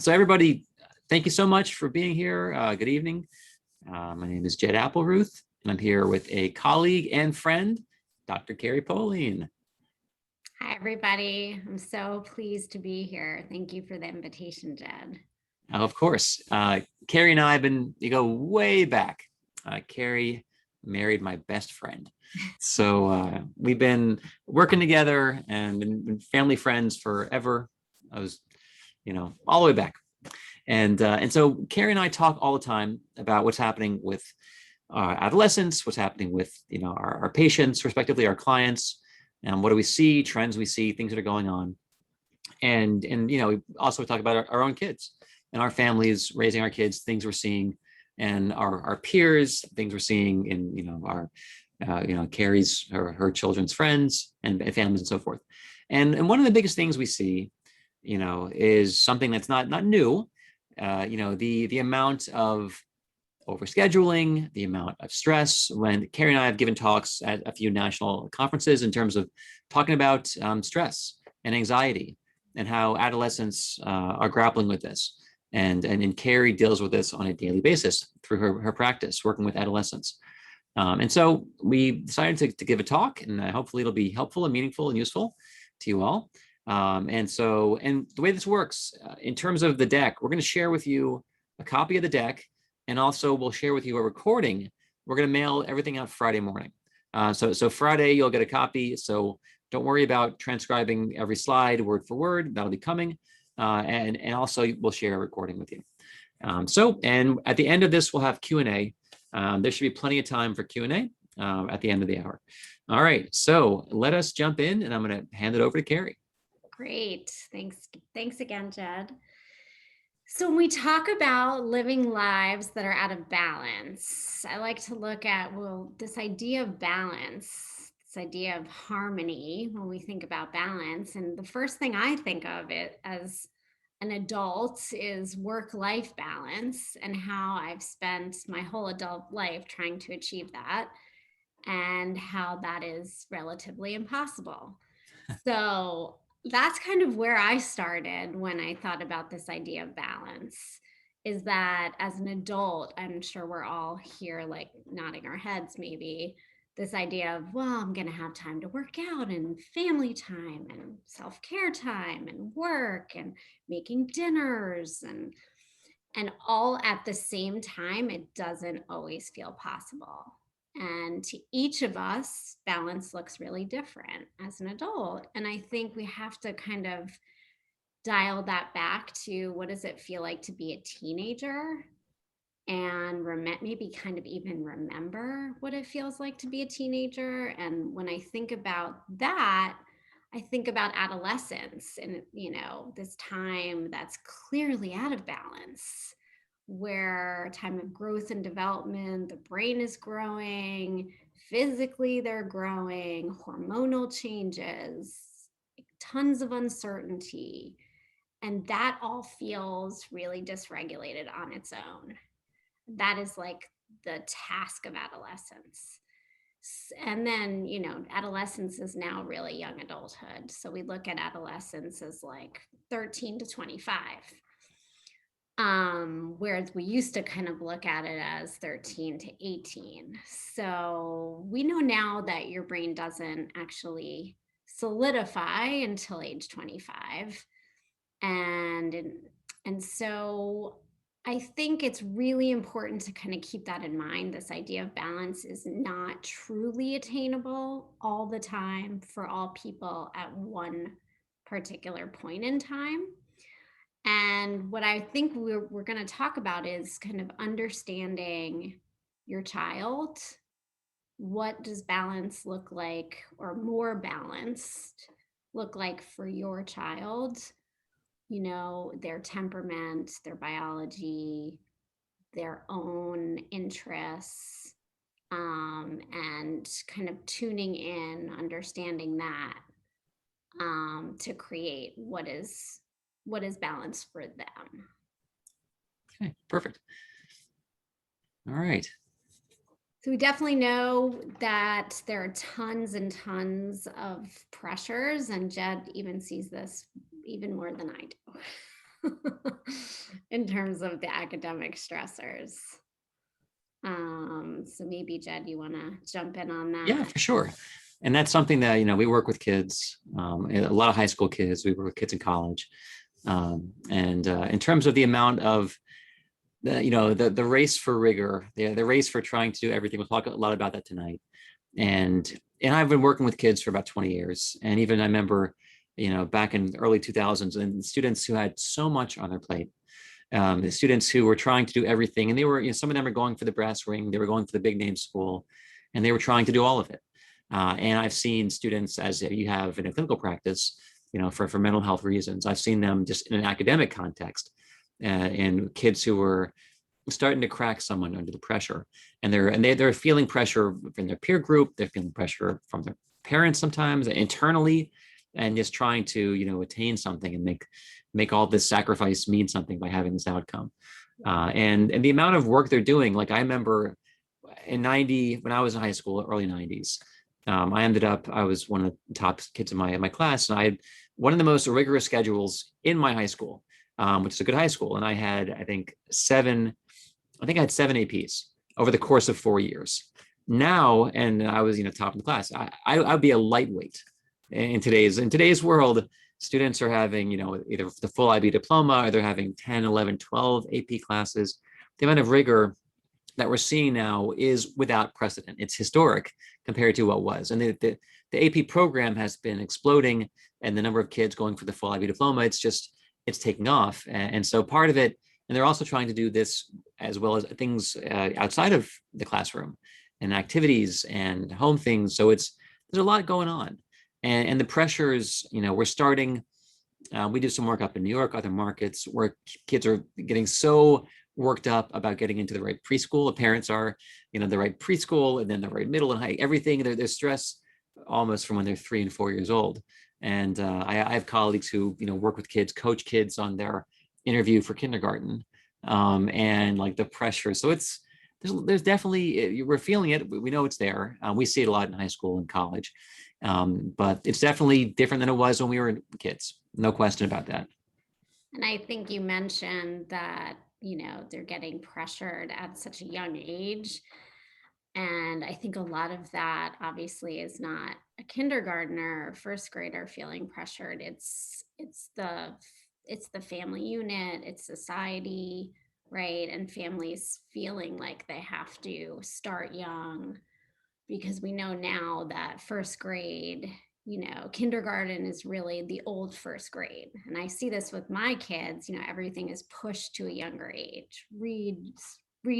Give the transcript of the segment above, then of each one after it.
So everybody, thank you so much for being here. Good evening. My name is Jed Applerouth, and I'm here with a colleague and friend, Dr. Carrie Poline. Hi, everybody. I'm so pleased to be here. Thank you for the invitation, Jed. Of course. Carrie and I you go way back. Carrie married my best friend. So we've been working together and been family friends forever. I was, all the way back. And so Carrie and I talk all the time about what's happening with adolescents, what's happening with, our patients, respectively, our clients, and what do we see, trends we see, things that are going on. And we also talk about our own kids and our families raising our kids, things we're seeing, and our peers, things we're seeing in, our, Carrie's, her children's friends and families and so forth. And one of the biggest things we see, is something that's not new. The amount of overscheduling, the amount of stress. When Carrie and I have given talks at a few national conferences in terms of talking about stress and anxiety and how adolescents are grappling with this. And Carrie deals with this on a daily basis through her practice, working with adolescents. And so we decided to give a talk, and hopefully it'll be helpful and meaningful and useful to you all. And the way this works, in terms of the deck, we're going to share with you a copy of the deck, and also we'll share with you a recording. We're going to mail everything out Friday morning. So Friday, you'll get a copy. So don't worry about transcribing every slide word for word. That'll be coming. And also we'll share a recording with you. And at the end of this, we'll have Q&A. There should be plenty of time for Q&A at the end of the hour. All right, so let us jump in, and I'm going to hand it over to Carrie. Great. Thanks again, Jed. So when we talk about living lives that are out of balance, I like to look at, this idea of balance, this idea of harmony when we think about balance. And the first thing I think of it as an adult is work-life balance, and how I've spent my whole adult life trying to achieve that, and how that is relatively impossible. So that's kind of where I started when I thought about this idea of balance, is that as an adult, I'm sure we're all here like nodding our heads maybe, this idea of, I'm going to have time to work out, and family time, and self-care time, and work, and making dinners, and all at the same time. It doesn't always feel possible. And to each of us, balance looks really different as an adult. And I think we have to kind of dial that back to, what does it feel like to be a teenager? And maybe kind of even remember what it feels like to be a teenager. And when I think about that, I think about adolescence and, this time that's clearly out of balance, where time of growth and development, the brain is growing, physically they're growing, hormonal changes, tons of uncertainty. And that all feels really dysregulated on its own. That is like the task of adolescence. And then, adolescence is now really young adulthood. So we look at adolescence as like 13 to 25. Whereas we used to kind of look at it as 13 to 18. So we know now that your brain doesn't actually solidify until age 25. And so I think it's really important to kind of keep that in mind. This idea of balance is not truly attainable all the time for all people at one particular point in time. And what I think we're going to talk about is kind of understanding your child. What does balance look like, or more balanced look like for your child? Their temperament, their biology, their own interests, and kind of tuning in, understanding that, to create what is balance for them. Okay, perfect. All right. So we definitely know that there are tons and tons of pressures, and Jed even sees this even more than I do. in terms of the academic stressors. So maybe Jed, you want to jump in on Yeah, that? for sure. And that's something that, we work with kids, a lot of high school kids, we work with kids in college. And in terms of the amount of the race for rigor, the race for trying to do everything, we'll talk a lot about that tonight. And I've been working with kids for about 20 years. And even I remember, back in the early 2000s, and students who had so much on their plate, the students who were trying to do everything, and they were, some of them are going for the brass ring, they were going for the big name school, and they were trying to do all of it. And I've seen students, as you have in a clinical practice, for mental health reasons, I've seen them just in an academic context, and kids who were starting to crack someone under the pressure, and they're feeling pressure from their peer group, they're feeling pressure from their parents sometimes internally, and just trying to attain something and make all this sacrifice mean something by having this outcome. And the amount of work they're doing, like I remember in 90, when I was in high school, early 90s, I was one of the top kids in my class, and I had one of the most rigorous schedules in my high school, which is a good high school. And I had, I think I had 7 APs over the course of 4 years. Now, and I was, top in the class, I'd be a lightweight in today's world. Students are having, either the full IB diploma, or they're having 10, 11, 12 AP classes. The amount of rigor that we're seeing now is without precedent. It's historic compared to what was. And the AP program has been exploding, and the number of kids going for the full IB diploma, it's taking off. And so part of it, and they're also trying to do this as well as things outside of the classroom and activities and home things. So there's a lot going on. And the pressures, we're starting, we do some work up in New York, other markets, where kids are getting so worked up about getting into the right preschool. The parents are, the right preschool, and then the right middle and high, everything. They're stressed almost from when they're 3 and 4 years old. And I have colleagues who, work with kids, coach kids on their interview for kindergarten, and like the pressure. So there's definitely, we're feeling it. We know it's there. We see it a lot in high school and college. But it's definitely different than it was when we were kids. No question about that. And I think you mentioned that, they're getting pressured at such a young age. And I think a lot of that obviously is not a kindergartner or first grader feeling pressured. It's the family unit, it's society, right? And families feeling like they have to start young, because we know now that first grade, kindergarten is really the old first grade. And I see this with my kids, everything is pushed to a younger age. Read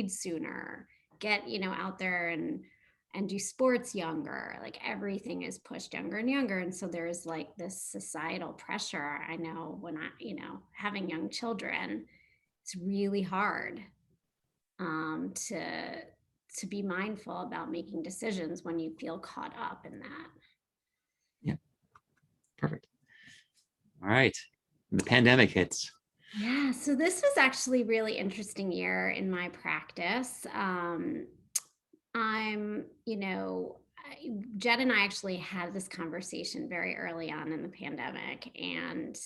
sooner, get, out there and do sports younger. Like everything is pushed younger and younger. And so there's like this societal pressure. I know when having young children, it's really hard to be mindful about making decisions when you feel caught up in that. Yeah, perfect. All right, the pandemic hits. Yeah, so this was actually really interesting year in my practice. Jed and I actually had this conversation very early on in the pandemic, and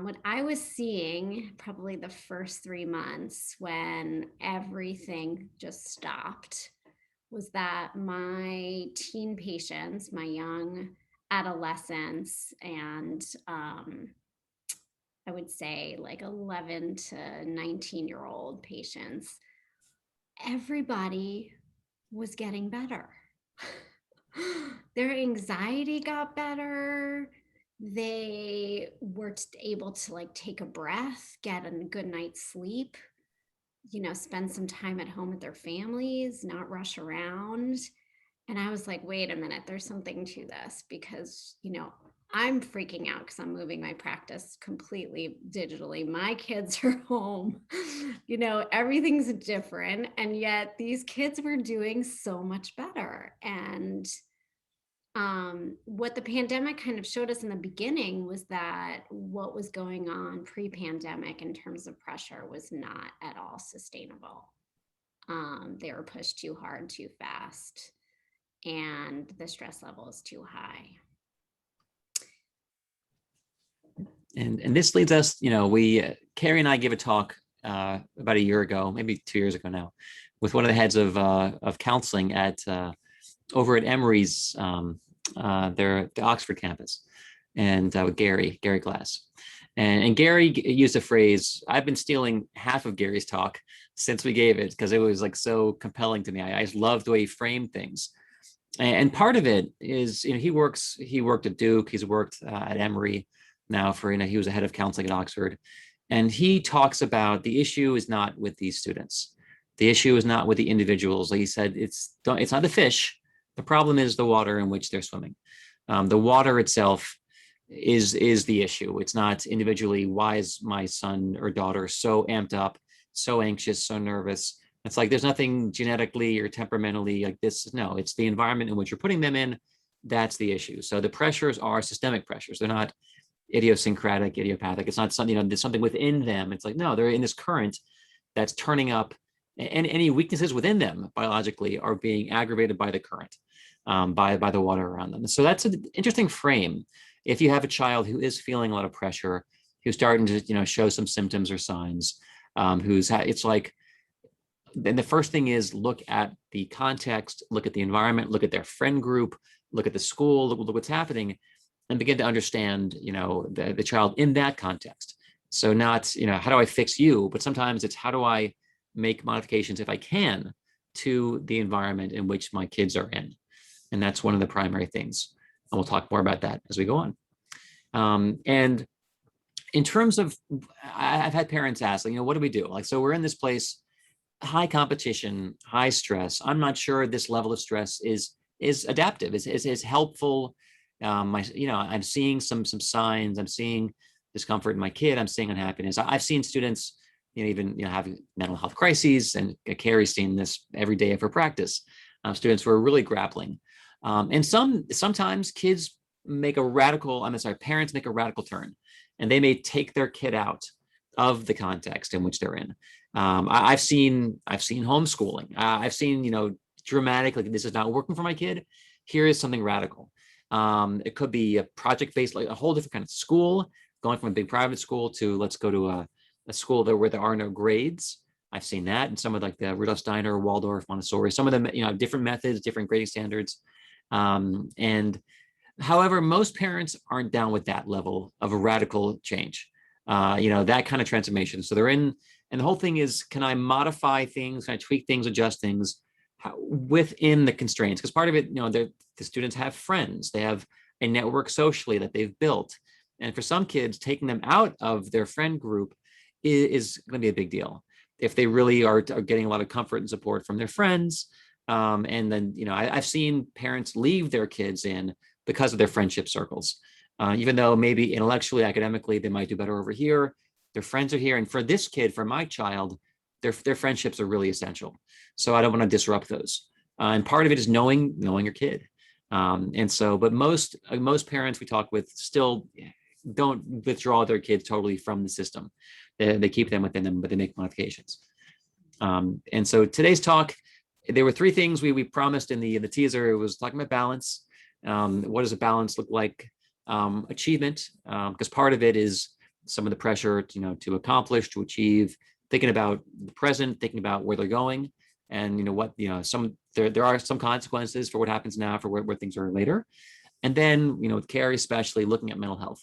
what I was seeing probably the first 3 months when everything just stopped was that my teen patients, my young adolescents, and I would say like 11 to 19-year-old patients, everybody was getting better. Their anxiety got better. They were able to like take a breath, get a good night's sleep, spend some time at home with their families, not rush around. And I was like, wait a minute, there's something to this, because, I'm freaking out because I'm moving my practice completely digitally. My kids are home, everything's different. And yet these kids were doing so much better. And what the pandemic kind of showed us in the beginning was that what was going on pre-pandemic in terms of pressure was not at all sustainable. They were pushed too hard, too fast, and the stress level is too high. And this leads us, Carrie and I gave a talk about a year ago, maybe 2 years ago now, with one of the heads of counseling at over at Emory's, the Oxford campus, and with Gary Glass. And Gary used a phrase. I've been stealing half of Gary's talk since we gave it because it was like so compelling to me. I just love the way he framed things. And part of it is, he worked at Duke, he's worked at Emory now for, he was the head of counseling at Oxford. And he talks about the issue is not with these students. The issue is not with the individuals. Like he said, it's not the fish. The problem is the water in which they're swimming. The water itself is the issue. It's not individually, why is my son or daughter so amped up, so anxious, so nervous? It's like there's nothing genetically or temperamentally like this. No, it's the environment in which you're putting them in. That's the issue. So the pressures are systemic pressures. They're not idiosyncratic, idiopathic. It's not something, there's something within them. It's like, no, they're in this current that's turning up, and any weaknesses within them biologically are being aggravated by the current, by the water around them. So that's an interesting frame. If you have a child who is feeling a lot of pressure, who's starting to show some symptoms or signs, it's like, then the first thing is look at the context, look at the environment, look at their friend group, look at the school, look what's happening, and begin to understand, the child in that context. So not, how do I fix you? But sometimes it's how do I make modifications, if I can, to the environment in which my kids are in. And that's one of the primary things. And we'll talk more about that as we go on. And in terms of, I've had parents ask, like, what do we do? Like, so we're in this place, high competition, high stress. I'm not sure this level of stress is adaptive, is helpful. I'm seeing some signs. I'm seeing discomfort in my kid. I'm seeing unhappiness. I've seen students, even having mental health crises, and Carrie's seen this every day of her practice. Students who are really grappling, and sometimes kids make a radical. Parents make a radical turn, and they may take their kid out of the context in which they're in. I've seen homeschooling. I've seen dramatic, like, this is not working for my kid. Here is something radical. It could be a project-based, like a whole different kind of school, going from a big private school to let's go to a school where there are no grades. I've seen that in some of like the Rudolf Steiner, Waldorf, Montessori. Some of them, different methods, different grading standards. And however, most parents aren't down with that level of a radical change. That kind of transformation. So they're in, and the whole thing is, can I modify things? Can I tweak things, adjust things within the constraints? Because part of it, the students have friends, they have a network socially that they've built. And for some kids, taking them out of their friend group is going to be a big deal. If they really are getting a lot of comfort and support from their friends. And then, I've seen parents leave their kids in because of their friendship circles. Even though maybe intellectually, academically, they might do better over here, their friends are here. And for this kid, for my child, their friendships are really essential. So I don't want to disrupt those. And part of it is knowing your kid. But most parents we talk with still don't withdraw their kids totally from the system. They keep them within them, but they make modifications. And so today's talk, there were three things we promised in the teaser. It was talking about balance. What does a balance look like? Achievement, because part of it is some of the pressure to accomplish, to achieve, thinking about the present, thinking about where they're going, and there are some consequences for what happens now, for where things are later. And then with Carrie especially, looking at mental health,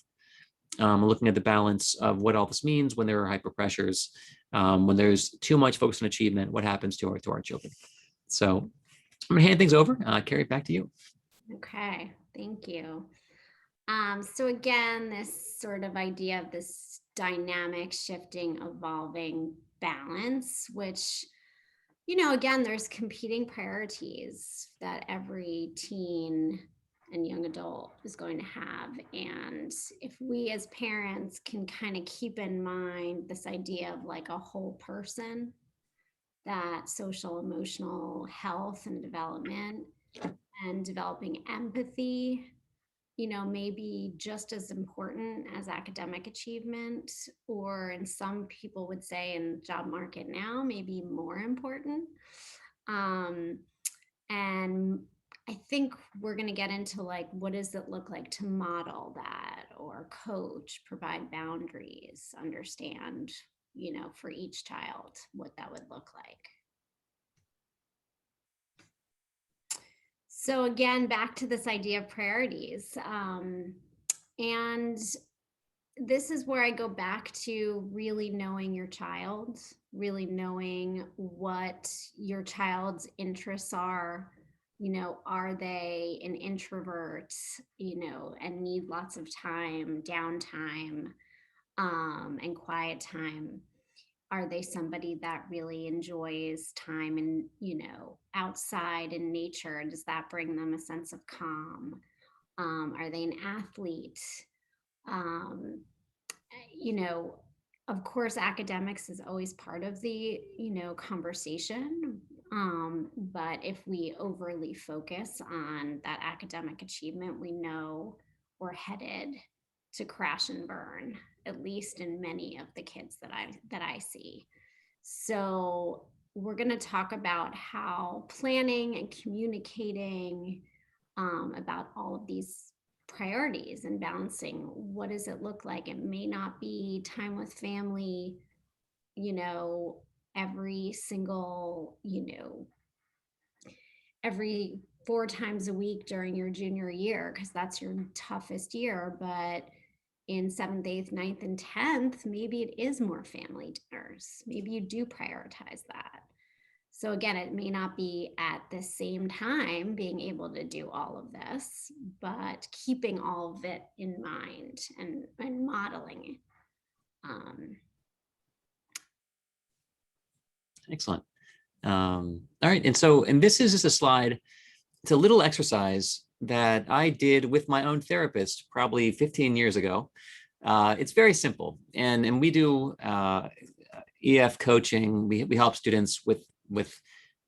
looking at the balance of what all this means when there are hyper pressures, when there's too much focus on achievement, what happens to our children. So I'm gonna hand things over. Carrie, back to you. Okay, thank you. So again, this sort of idea of this dynamic, shifting, evolving balance, which, again, there's competing priorities that every teen and young adult is going to have. And if we as parents can kind of keep in mind this idea of like a whole person, that social, emotional health and development, and developing empathy, maybe just as important as academic achievement, or in some people would say in job market now, maybe more important. And I think we're going to get into like, what does it look like to model that or coach, provide boundaries, understand, for each child, what that would look like. So again, back to this idea of priorities. And this is where I go back to really knowing your child, really knowing what your child's interests are. Are they an introvert, and need lots of time, downtime, and quiet time? Are they somebody that really enjoys time and, outside in nature? Does that bring them a sense of calm? Are they an athlete? Um, you know, of course, academics is always part of the, conversation. But if we overly focus on that academic achievement, we know we're headed to crash and burn, at least in many of the kids that I see. So we're going to talk about how planning and communicating about all of these priorities and balancing, what does it look like? It may not be time with family, every single, every 4 times a week during your junior year, because that's your toughest year. But in 7th, 8th, 9th, and 10th, maybe it is more family dinners. Maybe you do prioritize that. So again, it may not be at the same time being able to do all of this, but keeping all of it in mind and modeling. Excellent. All right. And this is just a slide. It's a little exercise that I did with my own therapist probably 15 years ago. It's very simple. And we do EF coaching. We help students with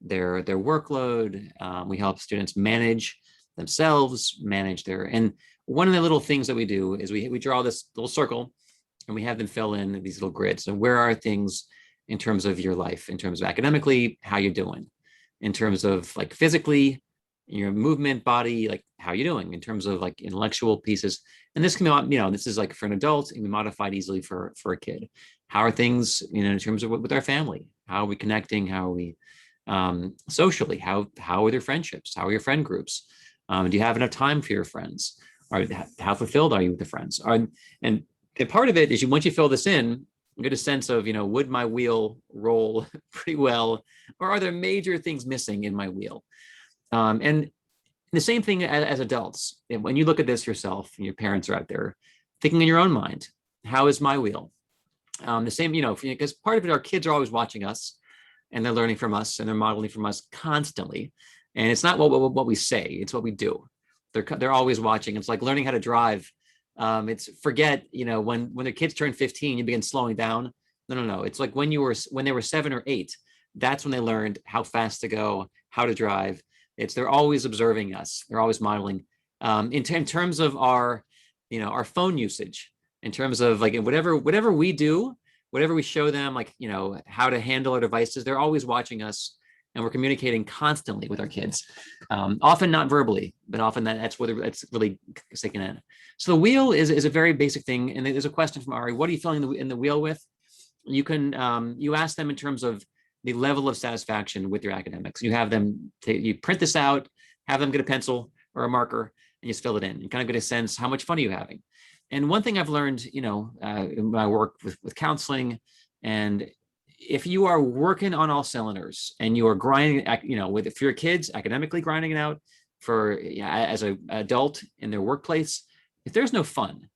their workload. We help students manage themselves, and one of the little things that we do is we draw this little circle and we have them fill in these little grids. So where are things in terms of your life, in terms of academically, how you're doing, in terms of like physically, your movement, body, like how you doing, in terms of like intellectual pieces. And this can be, this is like for an adult, it can be modified easily for a kid. How are things, in terms of with our family? How are we connecting? How are we socially? How are their friendships? How are your friend groups? Do you have enough time for your friends? How fulfilled are you with the friends? And part of it is once you fill this in, you get a sense of, would my wheel roll pretty well, or are there major things missing in my wheel? And the same thing as adults. When you look at this yourself, and your parents are out there thinking in your own mind, how is my wheel? The same, because part of it, our kids are always watching us and they're learning from us and they're modeling from us constantly. And it's not what we say, it's what we do. They're always watching. It's like learning how to drive. It's forget, when their kids turn 15, you begin slowing down. No. It's like when they were 7 or 8, that's when they learned how fast to go, how to drive. They're always observing us. They're always modeling. In terms of our phone usage, in terms of like whatever we do, whatever we show them, like, how to handle our devices, they're always watching us, and we're communicating constantly with our kids. Often not verbally, but often that's really sinking in. So the wheel is a very basic thing. And there's a question from Ari: what are you filling in the wheel with? You can you ask them in terms of the level of satisfaction with your academics. You have them you print this out, have them get a pencil or a marker, and just fill it in and kind of get a sense how much fun are you having. And one thing I've learned, in my work with counseling, and if you are working on all cylinders and you are grinding, for your kids, academically grinding it out, as an adult in their workplace, if there's no fun,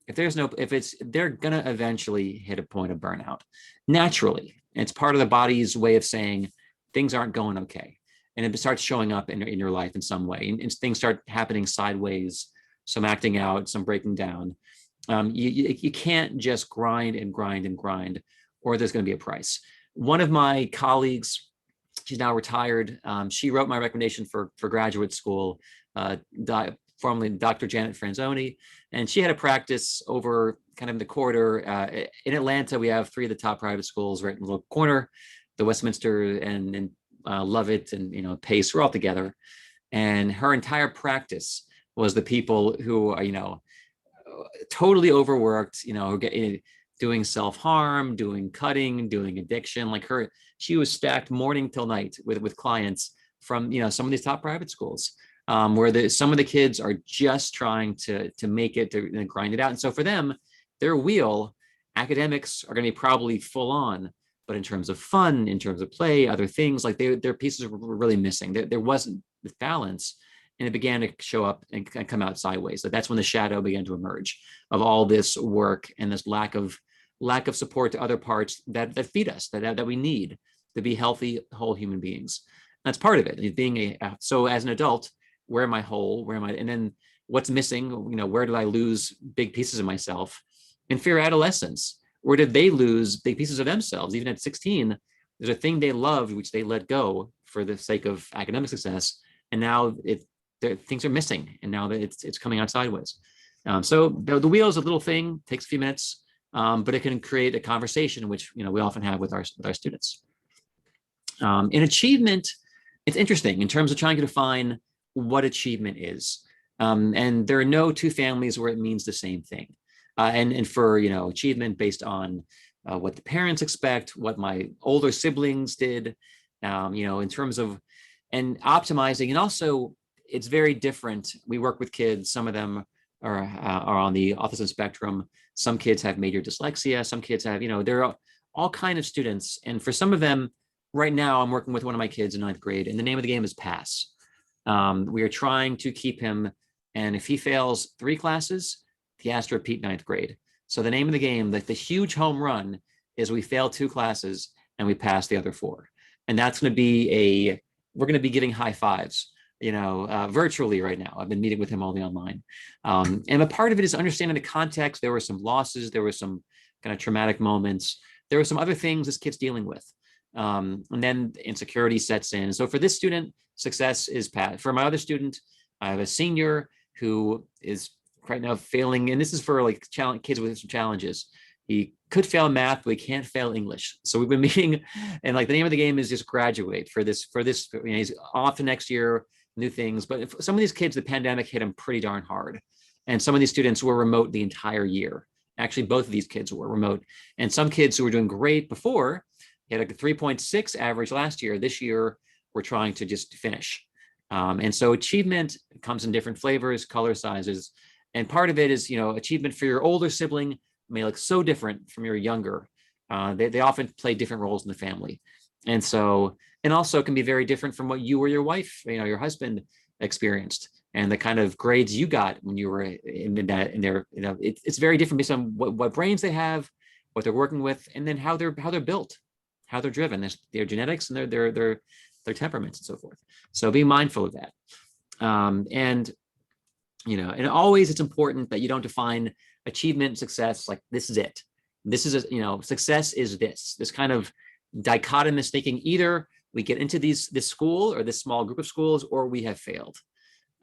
they're gonna eventually hit a point of burnout naturally. And it's part of the body's way of saying things aren't going okay. And it starts showing up in your life in some way. And things start happening sideways, some acting out, some breaking down. You can't just grind and grind and grind, or there's going to be a price. One of my colleagues, she's now retired. She wrote my recommendation for graduate school, formerly Dr. Janet Franzoni. And she had a practice over kind of in the corridor. In Atlanta, we have 3 of the top private schools right in the little corner, the Westminster and Lovett and, Pace, we're all together. And her entire practice was the people who are, totally overworked, doing self-harm, doing cutting, doing addiction. Like she was stacked morning till night with clients from, some of these top private schools, where some of the kids are just trying to make it, to grind it out. And so for them, their wheel, academics are going to be probably full on, but in terms of fun, in terms of play, other things, like their pieces were really missing. There wasn't the balance, and it began to show up and come out sideways. So that's when the shadow began to emerge of all this work and this lack of support to other parts that feed us, that we need to be healthy, whole human beings. That's part of it. So as an adult, where am I whole? Where am I? And then what's missing? Where did I lose big pieces of myself? And for your adolescents, where did they lose big pieces of themselves? Even at 16, there's a thing they loved, which they let go for the sake of academic success. And now things are missing, and now that it's coming out sideways. So the wheel is a little thing, takes a few minutes, but it can create a conversation, which we often have with our students. In achievement, it's interesting in terms of trying to define what achievement is, and there are no two families where it means the same thing. And for achievement based on what the parents expect, what my older siblings did, in terms of and optimizing, and also it's very different. We work with kids. Some of them are on the autism spectrum. Some kids have major dyslexia. Some kids have, there are all kinds of students. And for some of them, right now, I'm working with one of my kids in 9th grade, and the name of the game is pass. We are trying to keep him, and if he fails 3 classes, he has to repeat 9th grade. So the name of the game, like the huge home run, is we fail 2 classes and we pass the other 4. And that's going to be we're going to be giving high fives, virtually right now. I've been meeting with him all the online. And a part of it is understanding the context. There were some losses. There were some kind of traumatic moments. There were some other things this kid's dealing with. And then insecurity sets in. So for this student, success is pass. For my other student, I have a senior who is right now failing. And this is for like kids with some challenges. He could fail math, but he can't fail English. So we've been meeting, and like the name of the game is just graduate for this, he's off to next year, new things. But if some of these kids, the pandemic hit them pretty darn hard. And some of these students were remote the entire year. Actually, both of these kids were remote. And some kids who were doing great before, had like a 3.6 average last year. This year, we're trying to just finish. And so achievement comes in different flavors, color sizes. And part of it is, achievement for your older sibling may look so different from your younger. They often play different roles in the family. And so, and also can be very different from what you or your wife, your husband experienced, and the kind of grades you got when you were in their, it's very different based on what brains they have, what they're working with, and then how they're built, how they're driven, their genetics and their temperaments and so forth. So be mindful of that. And always it's important that you don't define achievement and success like this is it. This is, success is this kind of dichotomous thinking. Either we get into this school or this small group of schools, or we have failed.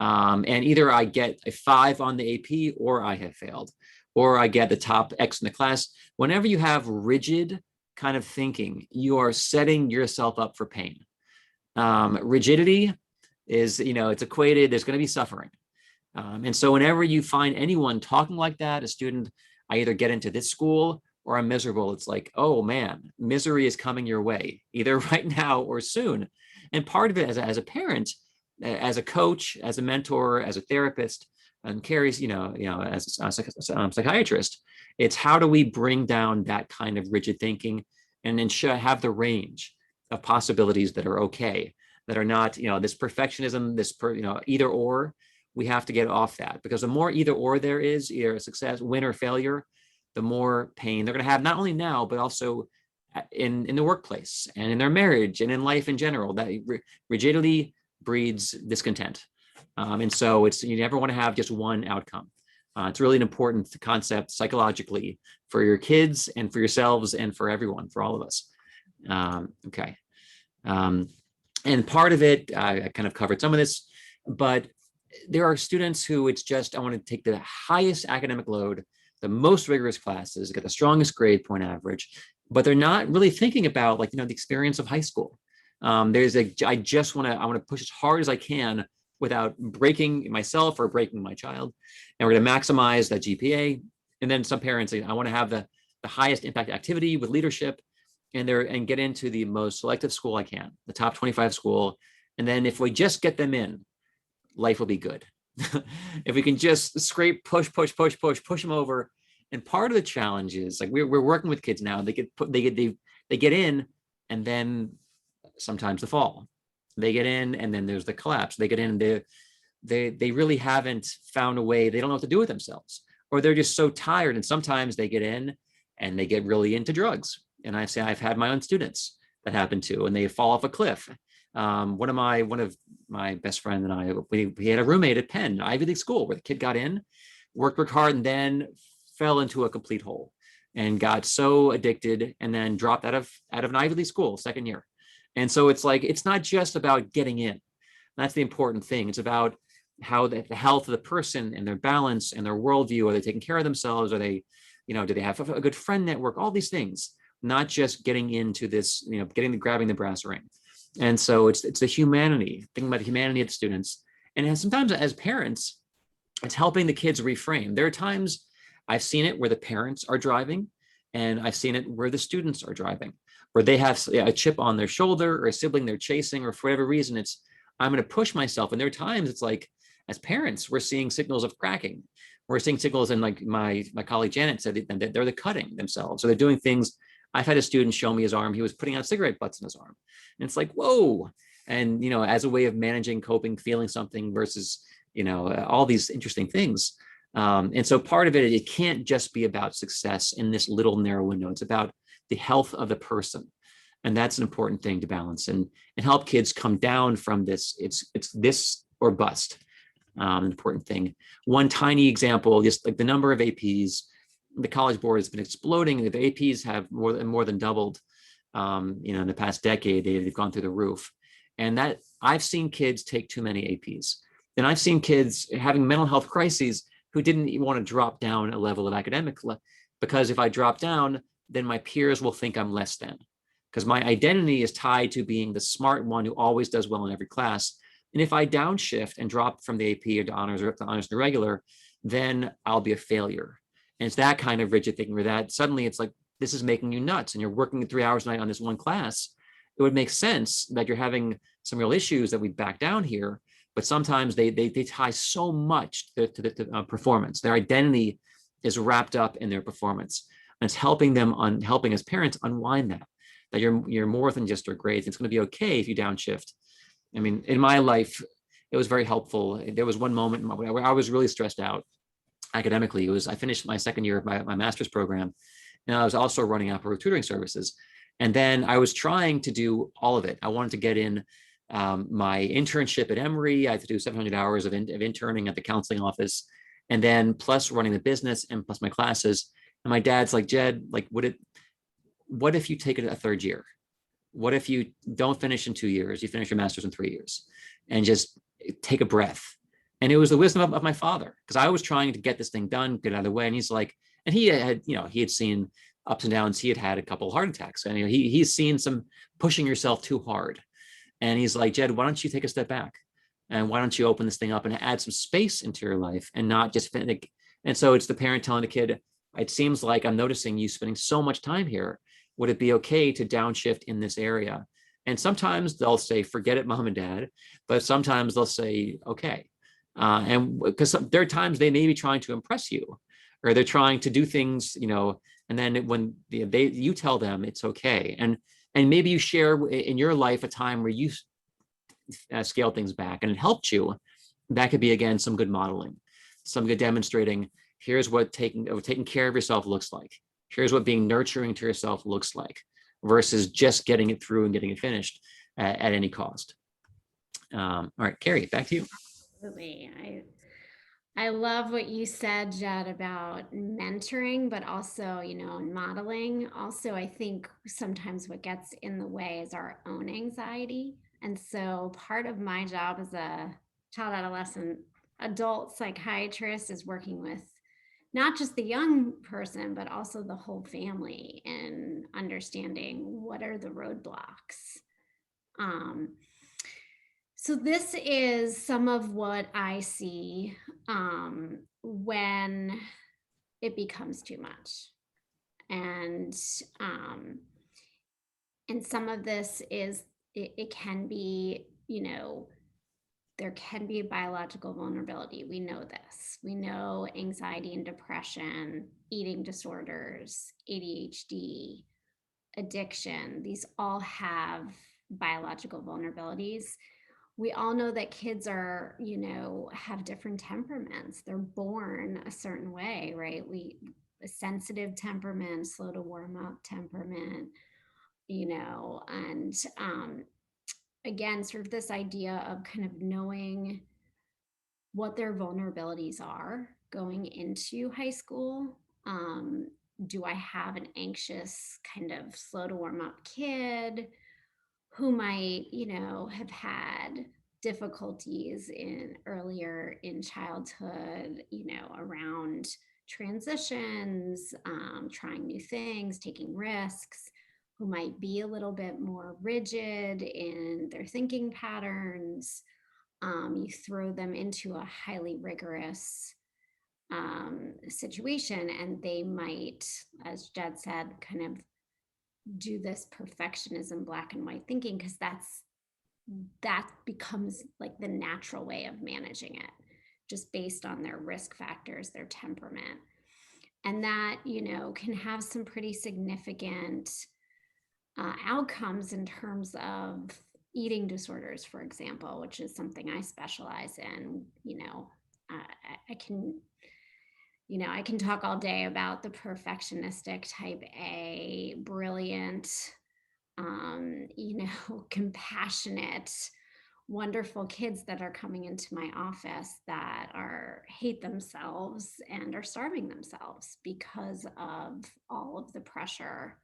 And either I get a 5 on the AP, or I have failed, or I get the top X in the class. Whenever you have rigid kind of thinking, you are setting yourself up for pain. Rigidity is, it's equated, there's going to be suffering. And so whenever you find anyone talking like that, a student, I either get into this school or I'm miserable. It's like, oh man, misery is coming your way, either right now or soon. And part of it as a parent, as a coach, as a mentor, as a therapist, and Carrie's, as a psychiatrist, it's how do we bring down that kind of rigid thinking and then have the range of possibilities that are okay, that are not, this perfectionism, either or. We have to get off that, because the more either or there is, either a success, win or failure, the more pain they're going to have, not only now, but also in the workplace and in their marriage and in life in general. That rigidity breeds discontent. And so you never want to have just one outcome. It's really an important concept psychologically for your kids and for yourselves and for everyone, for all of us. Okay. And part of it, I kind of covered some of this, but there are students who it's just, I want to take the highest academic load, the most rigorous classes, get the strongest grade point average, but they're not really thinking about the experience of high school. I want to push as hard as I can without breaking myself or breaking my child. And we're going to maximize that GPA. And then some parents say, I want to have the highest impact activity with leadership and get into the most selective school I can, the top 25 school. And then if we just get them in, life will be good. If we can just scrape, push them over. And part of the challenge is like we're working with kids now. They get in, and then sometimes the fall. They get in, and then there's the collapse. They get in, and they really haven't found a way. They don't know what to do with themselves, or they're just so tired. And sometimes they get in, and they get really into drugs. And I've had my own students that happen to, and they fall off a cliff. One of my best friend and I, we had a roommate at Penn, Ivy League school, where the kid got in, worked hard, and then fell into a complete hole and got so addicted, and then dropped out of an Ivy League school second year. And so it's like, it's not just about getting in. That's the important thing. It's about how the health of the person and their balance and their worldview. Are they taking care of themselves? Are they, do they have a good friend network? All these things, not just getting into this, grabbing the brass ring. And so it's the humanity, thinking about the humanity of the students. And sometimes as parents, it's helping the kids reframe. There are times I've seen it where the parents are driving, and I've seen it where the students are driving, where they have a chip on their shoulder or a sibling they're chasing, or for whatever reason, it's, I'm going to push myself. And there are times it's like, as parents, we're seeing signals of cracking. We're seeing signals, and like my colleague Janet said, that they're cutting themselves. So they're doing things. I've had a student show me his arm. He was putting out cigarette butts in his arm. And it's like, whoa. And, as a way of managing, coping, feeling something versus, all these interesting things. And so part of it can't just be about success in this little narrow window. It's about the health of the person. And that's an important thing to balance and help kids come down from this. It's this or bust. Important thing. One tiny example, just like the number of APs, the College Board has been exploding. The APs have more than doubled, in the past decade. They've gone through the roof. And that I've seen kids take too many APs. And I've seen kids having mental health crises who didn't even want to drop down a level of academic, because if I drop down, then my peers will think I'm less than, because my identity is tied to being the smart one who always does well in every class. And if I downshift and drop from the AP or to honors or up to honors to regular, then I'll be a failure. And it's that kind of rigid thinking where that suddenly it's like, this is making you nuts and you're working 3 hours a night on this one class. It would make sense that you're having some real issues that we back down here, but sometimes they tie so much to the performance. Their identity is wrapped up in their performance. And it's helping as parents unwind that you're more than just your grades. It's going to be okay if you downshift. I mean, in my life, it was very helpful. There was one moment where I was really stressed out academically. I finished my second year of my master's program, and I was also running Applerouth tutoring services. And then I was trying to do all of it. I wanted to get in my internship at Emory. I had to do 700 hours of interning at the counseling office, and then plus running the business and plus my classes. And my dad's like, Jed, like, what if you take it a third year? What if you don't finish in 2 years? You finish your master's in 3 years, and just take a breath. And it was the wisdom of my father, because I was trying to get this thing done, get out of the way. And he's like, and he had seen ups and downs. He had had a couple of heart attacks, and he's seen some pushing yourself too hard. And he's like, Jed, why don't you take a step back? And why don't you open this thing up and add some space into your life and not just finish? And so it's the parent telling the kid, it seems like I'm noticing you spending so much time here. Would it be okay to downshift in this area? And sometimes they'll say, forget it, mom and dad. But sometimes they'll say, okay. And because there are times they may be trying to impress you, or they're trying to do things, and then when you tell them it's okay. And maybe you share in your life a time where you scale things back and it helped you. That could be, again, some good modeling, some good demonstrating. Here's what taking care of yourself looks like. Here's what being nurturing to yourself looks like, versus just getting it through and getting it finished at any cost. All right, Carrie, back to you. Absolutely. I love what you said, Jed, about mentoring, but also, modeling. Also, I think sometimes what gets in the way is our own anxiety. And so part of my job as a child, adolescent, adult psychiatrist is working with not just the young person, but also the whole family, and understanding what are the roadblocks. So this is some of what I see when it becomes too much. And um, and some of this is it can be, there can be a biological vulnerability. We know this. We know anxiety and depression, eating disorders, ADHD, addiction, these all have biological vulnerabilities. We all know that kids are, have different temperaments. They're born a certain way, right? A sensitive temperament, slow to warm up temperament, and again, sort of this idea of kind of knowing what their vulnerabilities are going into high school. Do I have an anxious, kind of slow to warm up kid who might, have had difficulties in earlier in childhood, around transitions, trying new things, taking risks, who might be a little bit more rigid in their thinking patterns. You throw them into a highly rigorous situation, and they might, as Jed said, kind of do this perfectionism, black and white thinking, because that becomes like the natural way of managing it, just based on their risk factors, their temperament. And that, can have some pretty significant outcomes in terms of eating disorders, for example, which is something I specialize in. I can, I can talk all day about the perfectionistic type A, brilliant, compassionate, wonderful kids that are coming into my office that hate themselves and are starving themselves because of all of the pressure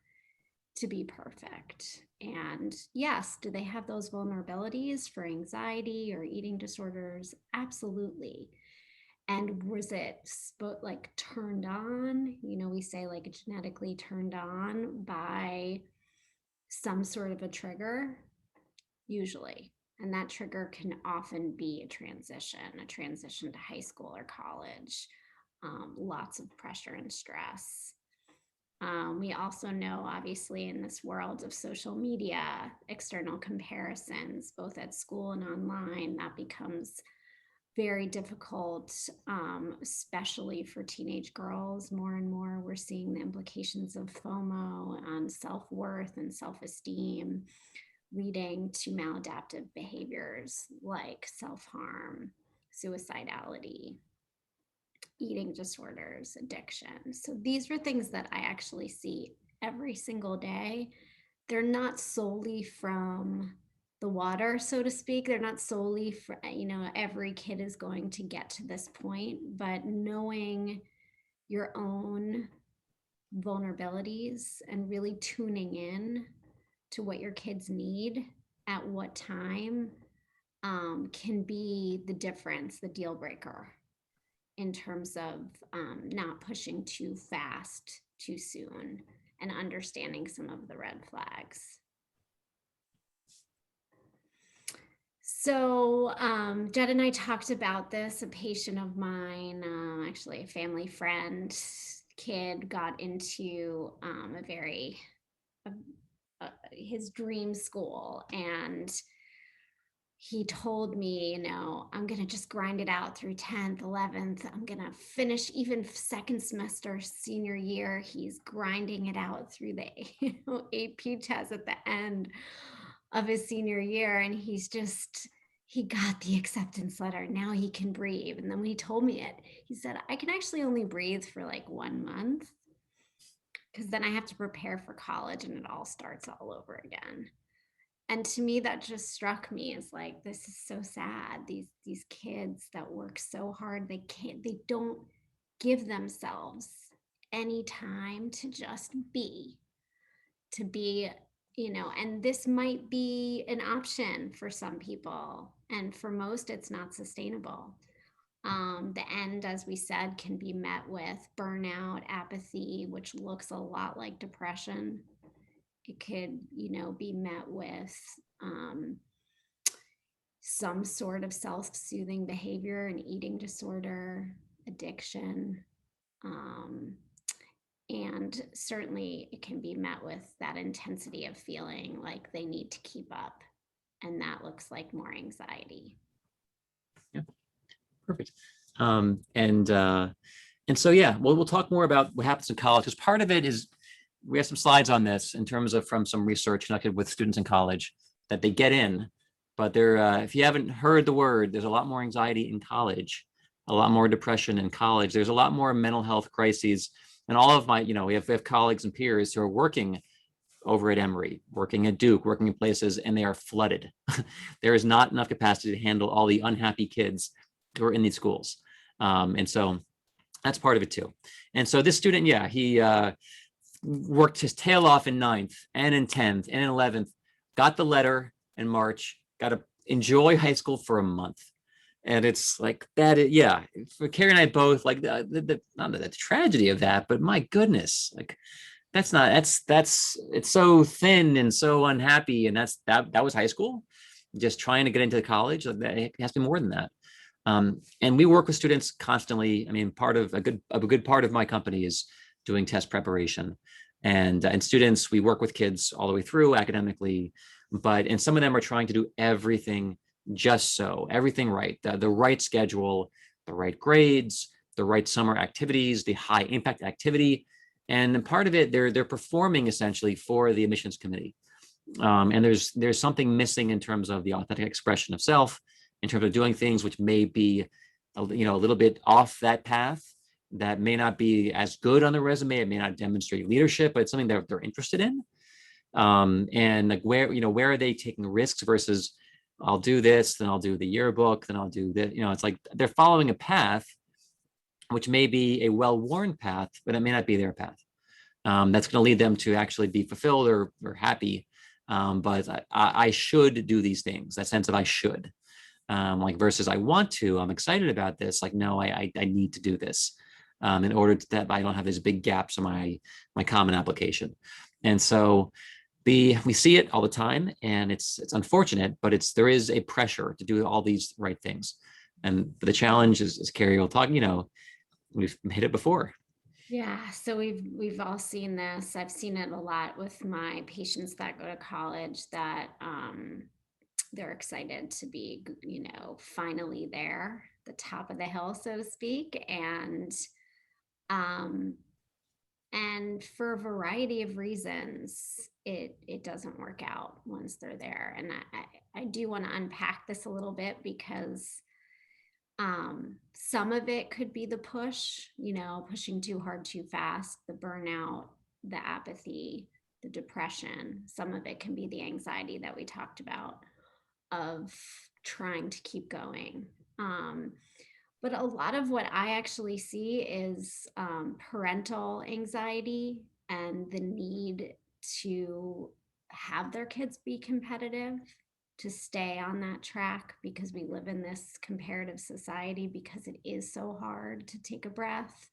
to be perfect. And yes, do they have those vulnerabilities for anxiety or eating disorders? Absolutely. And was it like turned on? We say like genetically turned on by some sort of a trigger, usually. And that trigger can often be a transition to high school or college, lots of pressure and stress. We also know, obviously, in this world of social media, external comparisons, both at school and online, that becomes very difficult, especially for teenage girls. More and more, we're seeing the implications of FOMO on self-worth and self-esteem, leading to maladaptive behaviors like self-harm, suicidality, eating disorders, addiction. So these are things that I actually see every single day. They're not solely from the water, so to speak. They're not solely for, every kid is going to get to this point, but knowing your own vulnerabilities and really tuning in to what your kids need at what time can be the difference, the deal breaker in terms of not pushing too fast, too soon, and understanding some of the red flags. So Jed and I talked about this. A patient of mine, actually a family friend, kid got into his dream school, and he told me, I'm going to just grind it out through 10th, 11th. I'm going to finish even second semester, senior year. He's grinding it out through the AP test at the end of his senior year. And he got the acceptance letter. Now he can breathe. And then when he told me it, he said, I can actually only breathe for like 1 month, because then I have to prepare for college and it all starts all over again. And to me, that just struck me as like, this is so sad. These kids that work so hard, they don't give themselves any time to just be, and this might be an option for some people. And for most, it's not sustainable. The end, as we said, can be met with burnout, apathy, which looks a lot like depression. It could, be met with some sort of self-soothing behavior, an eating disorder, addiction. And certainly it can be met with that intensity of feeling like they need to keep up. And that looks like more anxiety. Yeah, perfect. And so, yeah, we'll talk more about what happens in college, because part of it is, we have some slides on this in terms of from some research conducted with students in college, that they get in, but if you haven't heard the word, there's a lot more anxiety in college, a lot more depression in college. There's a lot more mental health crises. And all of my, we have colleagues and peers who are working over at Emory, working at Duke, working in places, and they are flooded. There is not enough capacity to handle all the unhappy kids who are in these schools. And so that's part of it too. And so this student, yeah, he worked his tail off in 9th and in 10th and in 11th, got the letter in March, got to enjoy high school for a month. And it's like that, yeah, for Carrie and I both, like not the tragedy of that, but my goodness, like that's it's so thin and so unhappy. And that was high school, just trying to get into college. It has to be more than that. And we work with students constantly. I mean, part of a good part of my company is doing test preparation, and students, we work with kids all the way through academically, and some of them are trying to do everything everything right, the right schedule, the right grades, the right summer activities, the high impact activity. And part of it, they're performing essentially for the admissions committee. And there's something missing in terms of the authentic expression of self, in terms of doing things which may be a little bit off that path, that may not be as good on the resume. It may not demonstrate leadership, but it's something that they're interested in. And like where are they taking risks versus, I'll do this, then I'll do the yearbook, then I'll do that. It's like they're following a path which may be a well-worn path, but it may not be their path. That's going to lead them to actually be fulfilled or happy. But I should do these things, that sense of I should. Like versus I want to, I'm excited about this. Like, no, I need to do this in order that I don't have these big gaps in my common application. And so we see it all the time, and it's unfortunate, but there is a pressure to do all these right things. And the challenge is, as Carrie will talk, we've hit it before. Yeah, so we've all seen this. I've seen it a lot with my patients that go to college, that they're excited to be, finally there, the top of the hill, so to speak. And for a variety of reasons, it doesn't work out once they're there. And I do want to unpack this a little bit, because some of it could be the push, pushing too hard, too fast, the burnout, the apathy, the depression. Some of it can be the anxiety that we talked about, of trying to keep going. But a lot of what I actually see is parental anxiety and the need to have their kids be competitive, to stay on that track, because we live in this comparative society, because it is so hard to take a breath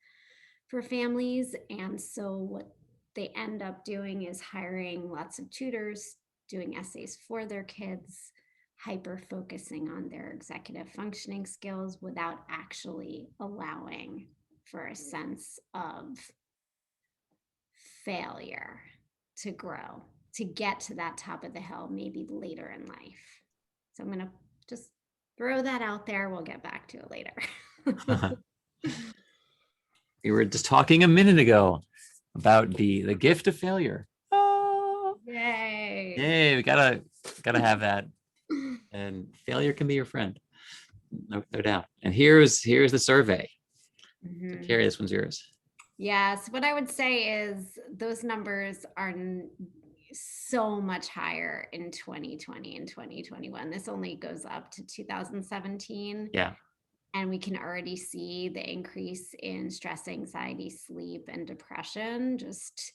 for families. And so what they end up doing is hiring lots of tutors, doing essays for their kids, hyper focusing on their executive functioning skills, without actually allowing for a sense of failure to grow, to get to that top of the hill, maybe later in life. So I'm going to just throw that out there. We'll get back to it later. We were just talking a minute ago about the gift of failure. Oh, Yay! we gotta have that. And failure can be your friend, no doubt. And here's the survey. So Carrie, this one's yours. Yes, what I would say is those numbers are so much higher in 2020 and 2021. This only goes up to 2017. Yeah. And we can already see the increase in stress, anxiety, sleep, and depression. Just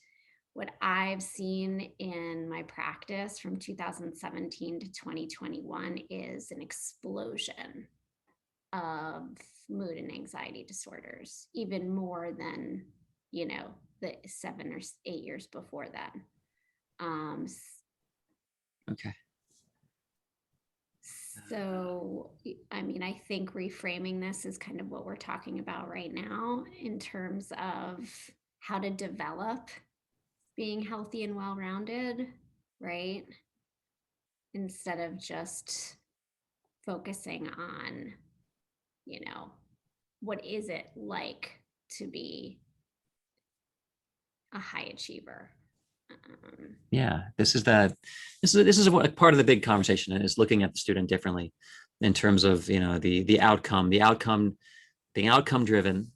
what I've seen in my practice from 2017 to 2021 is an explosion of mood and anxiety disorders, even more than, the 7 or 8 years before that. Okay. So, I mean, I think reframing this is kind of what we're talking about right now in terms of how to develop being healthy and well-rounded, right? Instead of just focusing on, you know, what is it like to be a high achiever? Yeah, this is what part of the big conversation is, looking at the student differently in terms of, the outcome, being outcome driven.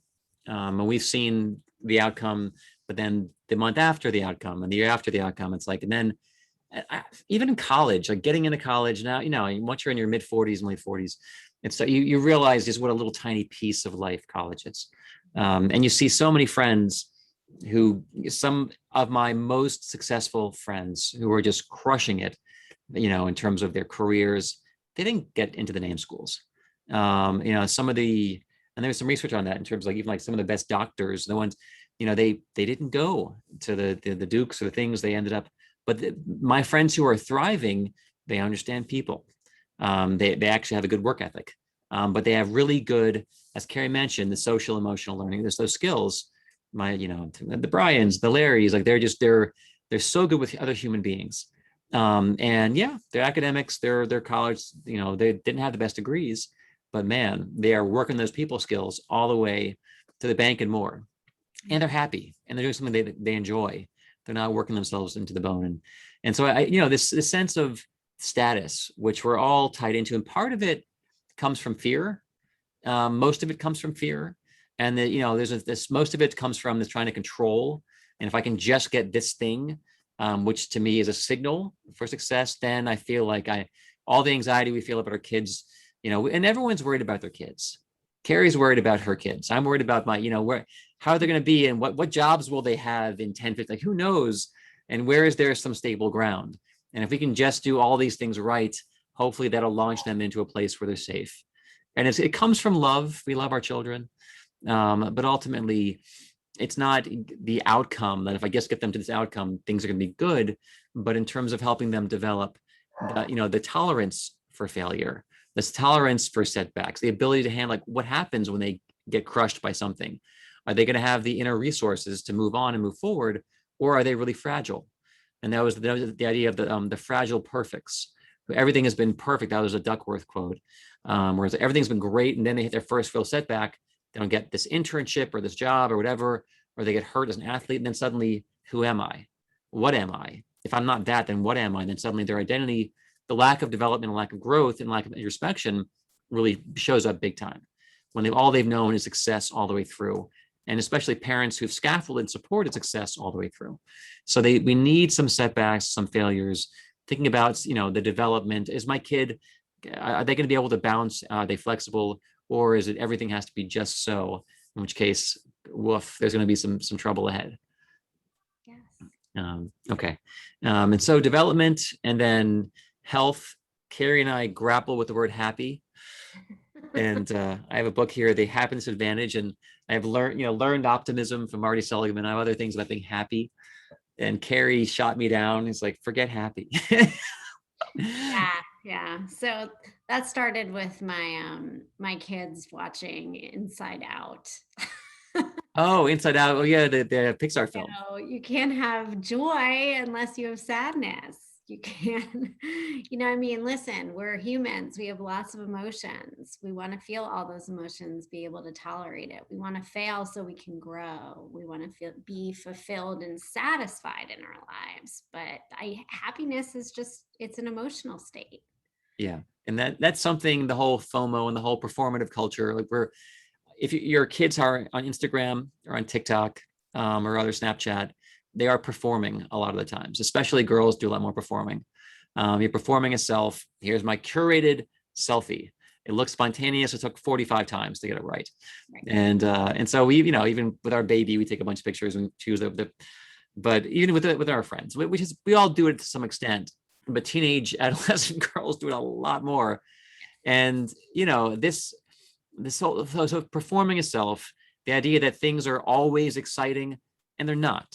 And we've seen the outcome, but then the month after the outcome and the year after the outcome, it's like, and then even in college, like getting into college now, once you're in your mid 40s and late 40s, it's so you realize just what a little tiny piece of life college is. And you see so many friends some of my most successful friends who are just crushing it, in terms of their careers, they didn't get into the name schools. Some of the, and there was some research on that in terms of, like, even like some of the best doctors, the ones, they didn't go to the Dukes or the things they ended up. But my friends who are thriving, they understand people. They actually have a good work ethic, but they have really good, as Carrie mentioned, the social emotional learning. There's those skills. The Bryans, the Larrys, like they're so good with other human beings. And yeah, they're academics, they're college, they didn't have the best degrees, but man, they are working those people skills all the way to the bank and more. And they're happy and they're doing something they enjoy. They're not working themselves into the bone. And so this sense of status, which we're all tied into, and part of it comes from fear. Most of it comes from fear. And there's this, most of it comes from this trying to control. And if I can just get this thing, which to me is a signal for success, then I feel like all the anxiety we feel about our kids, and everyone's worried about their kids. Carrie's worried about her kids. I'm worried about my, how are they going to be, and what jobs will they have in 10, 15, like who knows? And where is there some stable ground? And if we can just do all these things right, hopefully that'll launch them into a place where they're safe. And it comes from love. We love our children. But ultimately, it's not the outcome that if I just get them to this outcome, things are going to be good. But in terms of helping them develop the tolerance for failure, this tolerance for setbacks, the ability to handle, like, what happens when they get crushed by something. Are they going to have the inner resources to move on and move forward, or are they really fragile? And that was the idea of the fragile perfects. Everything has been perfect. That was a Duckworth quote. Whereas everything's been great, and then they hit their first real setback. They don't get this internship or this job or whatever, or they get hurt as an athlete. And then suddenly, who am I? What am I? If I'm not that, then what am I? And then suddenly their identity, the lack of development, and lack of growth, and lack of introspection really shows up big time when all they've known is success all the way through. And especially parents who've scaffolded and supported success all the way through. So we need some setbacks, some failures, thinking about, the development. Is my kid, are they going to be able to bounce? Are they flexible? Or is it everything has to be just so? In which case, woof, there's going to be some trouble ahead. Yes. Okay. And so development, and then health. Carrie and I grapple with the word happy. And I have a book here, The Happiness Advantage, and I have learned optimism from Marty Seligman. I have other things about being happy. And Carrie shot me down. He's like, forget happy. Yeah. So that started with my kids watching Inside Out. Oh, Inside Out. Oh yeah, the Pixar film. You can't have joy unless you have sadness. You can, I mean, listen, we're humans. We have lots of emotions. We want to feel all those emotions, be able to tolerate it. We want to fail so we can grow. We want to be fulfilled and satisfied in our lives. But happiness is it's an emotional state. Yeah. And that's something, the whole FOMO and the whole performative culture, like if your kids are on Instagram or on TikTok or other Snapchat, they are performing a lot of the times, especially girls do a lot more performing. You're performing a self. Here's my curated selfie. It looks spontaneous. It took 45 times to get it right. And so we, even with our baby, we take a bunch of pictures and choose but even with our friends, we all do it to some extent, but teenage adolescent girls do it a lot more. And, this whole, so performing a self, the idea that things are always exciting, and they're not.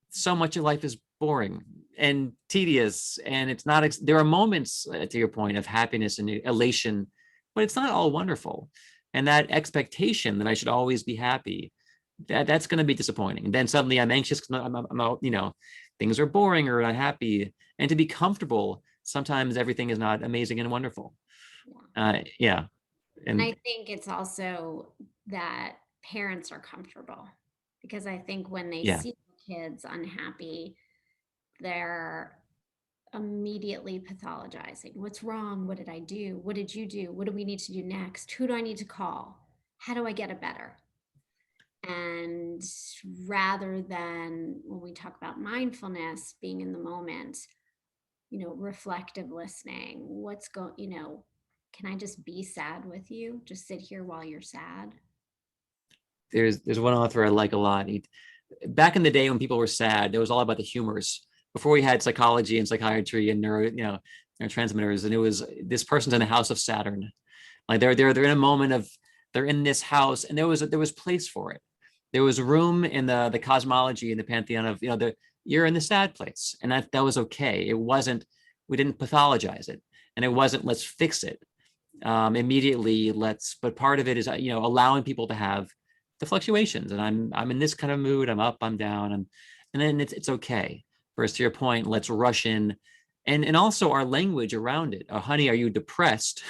So much of life is boring. and tedious, and it's not, there are moments, to your point, of happiness and elation, but it's not all wonderful. And that expectation that I should always be happy, that's going to be disappointing. And then suddenly I'm anxious because I'm things are boring or not happy. And to be comfortable, sometimes everything is not amazing and wonderful. Yeah. And I think it's also that parents are comfortable, because I think when they see kids unhappy, they're immediately pathologizing. What's wrong? What did I do? What did you do? What do we need to do next? Who do I need to call? How do I get it better? And rather than, when we talk about mindfulness, being in the moment, reflective listening, can I just be sad with you? Just sit here while you're sad. There's one author I like a lot. Back in the day when people were sad, it was all about the humors. Before we had psychology and psychiatry and neurotransmitters, and it was, this person's in the house of Saturn. Like they're in a moment of, they're in this house, and there was place for it. There was room in the cosmology and the pantheon of, you're in the sad place, and that was okay. It wasn't, we didn't pathologize it, and it wasn't, let's fix it immediately. But part of it is, allowing people to have the fluctuations, and I'm in this kind of mood, I'm up, I'm down, and then it's okay. First, to your point, let's rush in, and also our language around it. Oh, honey, are you depressed?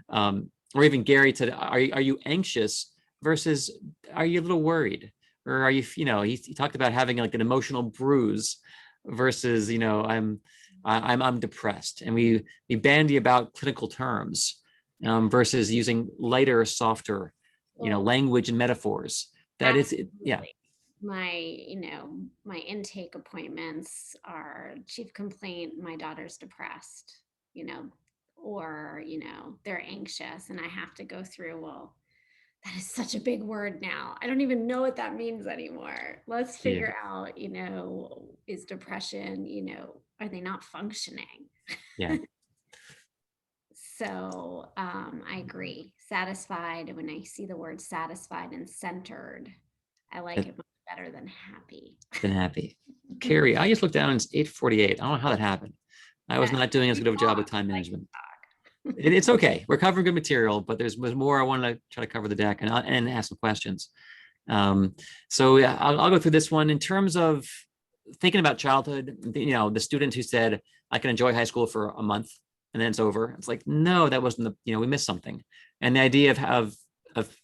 Or even Gary said, are you anxious versus are you a little worried? Or are you, he talked about having like an emotional bruise versus, I'm depressed. And we bandy about clinical terms versus using lighter, softer, language and metaphors. That is, yeah. My intake appointments are chief complaint, my daughter's depressed, or, they're anxious, and I have to go through, well, that is such a big word now. I don't even know what that means anymore. Let's figure out, is depression, are they not functioning? Yeah. So I agree. Satisfied, when I see the word satisfied and centered, I like it much better than happy. Carrie, I just looked down and it's 8:48. I don't know how that happened. I was not doing as good of a job with time management. It's okay. We're covering good material, but there's more. I want to try to cover the deck and ask some questions. So yeah, I'll go through this one in terms of thinking about childhood. The student who said, I can enjoy high school for a month and then it's over. It's like, no, that wasn't we missed something. And the idea of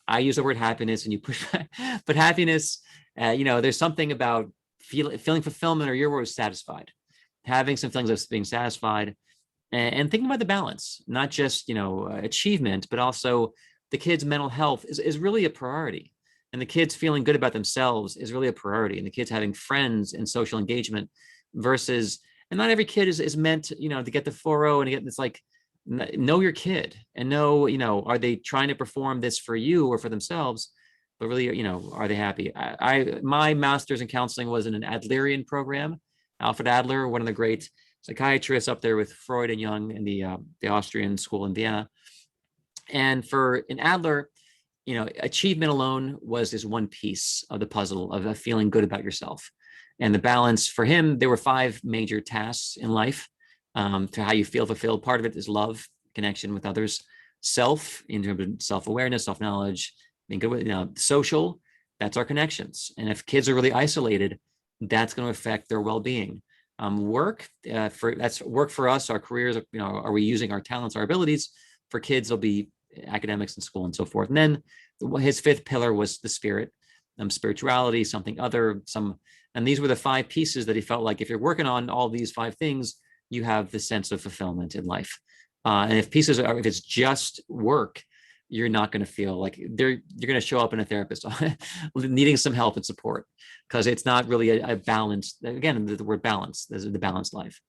I use the word happiness and you push back, but happiness, there's something about feeling fulfillment, or your word was satisfied, having some feelings of being satisfied, and thinking about the balance, not just, achievement, but also the kids' mental health is really a priority. And the kids feeling good about themselves is really a priority. And the kids having friends and social engagement versus, and not every kid is meant, to get the 4.0 and get this, like, know your kid and know, are they trying to perform this for you or for themselves? But really, are they happy? My master's in counseling was in an Adlerian program. Alfred Adler, one of the great psychiatrists, up there with Freud and Jung in the Austrian school in Vienna. And in Adler, achievement alone was this one piece of the puzzle of feeling good about yourself. And the balance for him, there were 5 major tasks in life to how you feel fulfilled. Part of it is love, connection with others, self, in terms of self-awareness, self-knowledge, being good with, social, that's our connections. And if kids are really isolated, that's going to affect their well-being. Work, that's work for us, our careers, are we using our talents, our abilities? For kids, it'll be academics and school and so forth. And then his 5th pillar was the spirit, spirituality, something other, and these were the 5 pieces that he felt like if you're working on all these 5 things, you have the sense of fulfillment in life. And if it's just work, you're not going to feel like you're going to show up in a therapist needing some help and support, because it's not really a balance. Again, the word balance, this is the balanced life.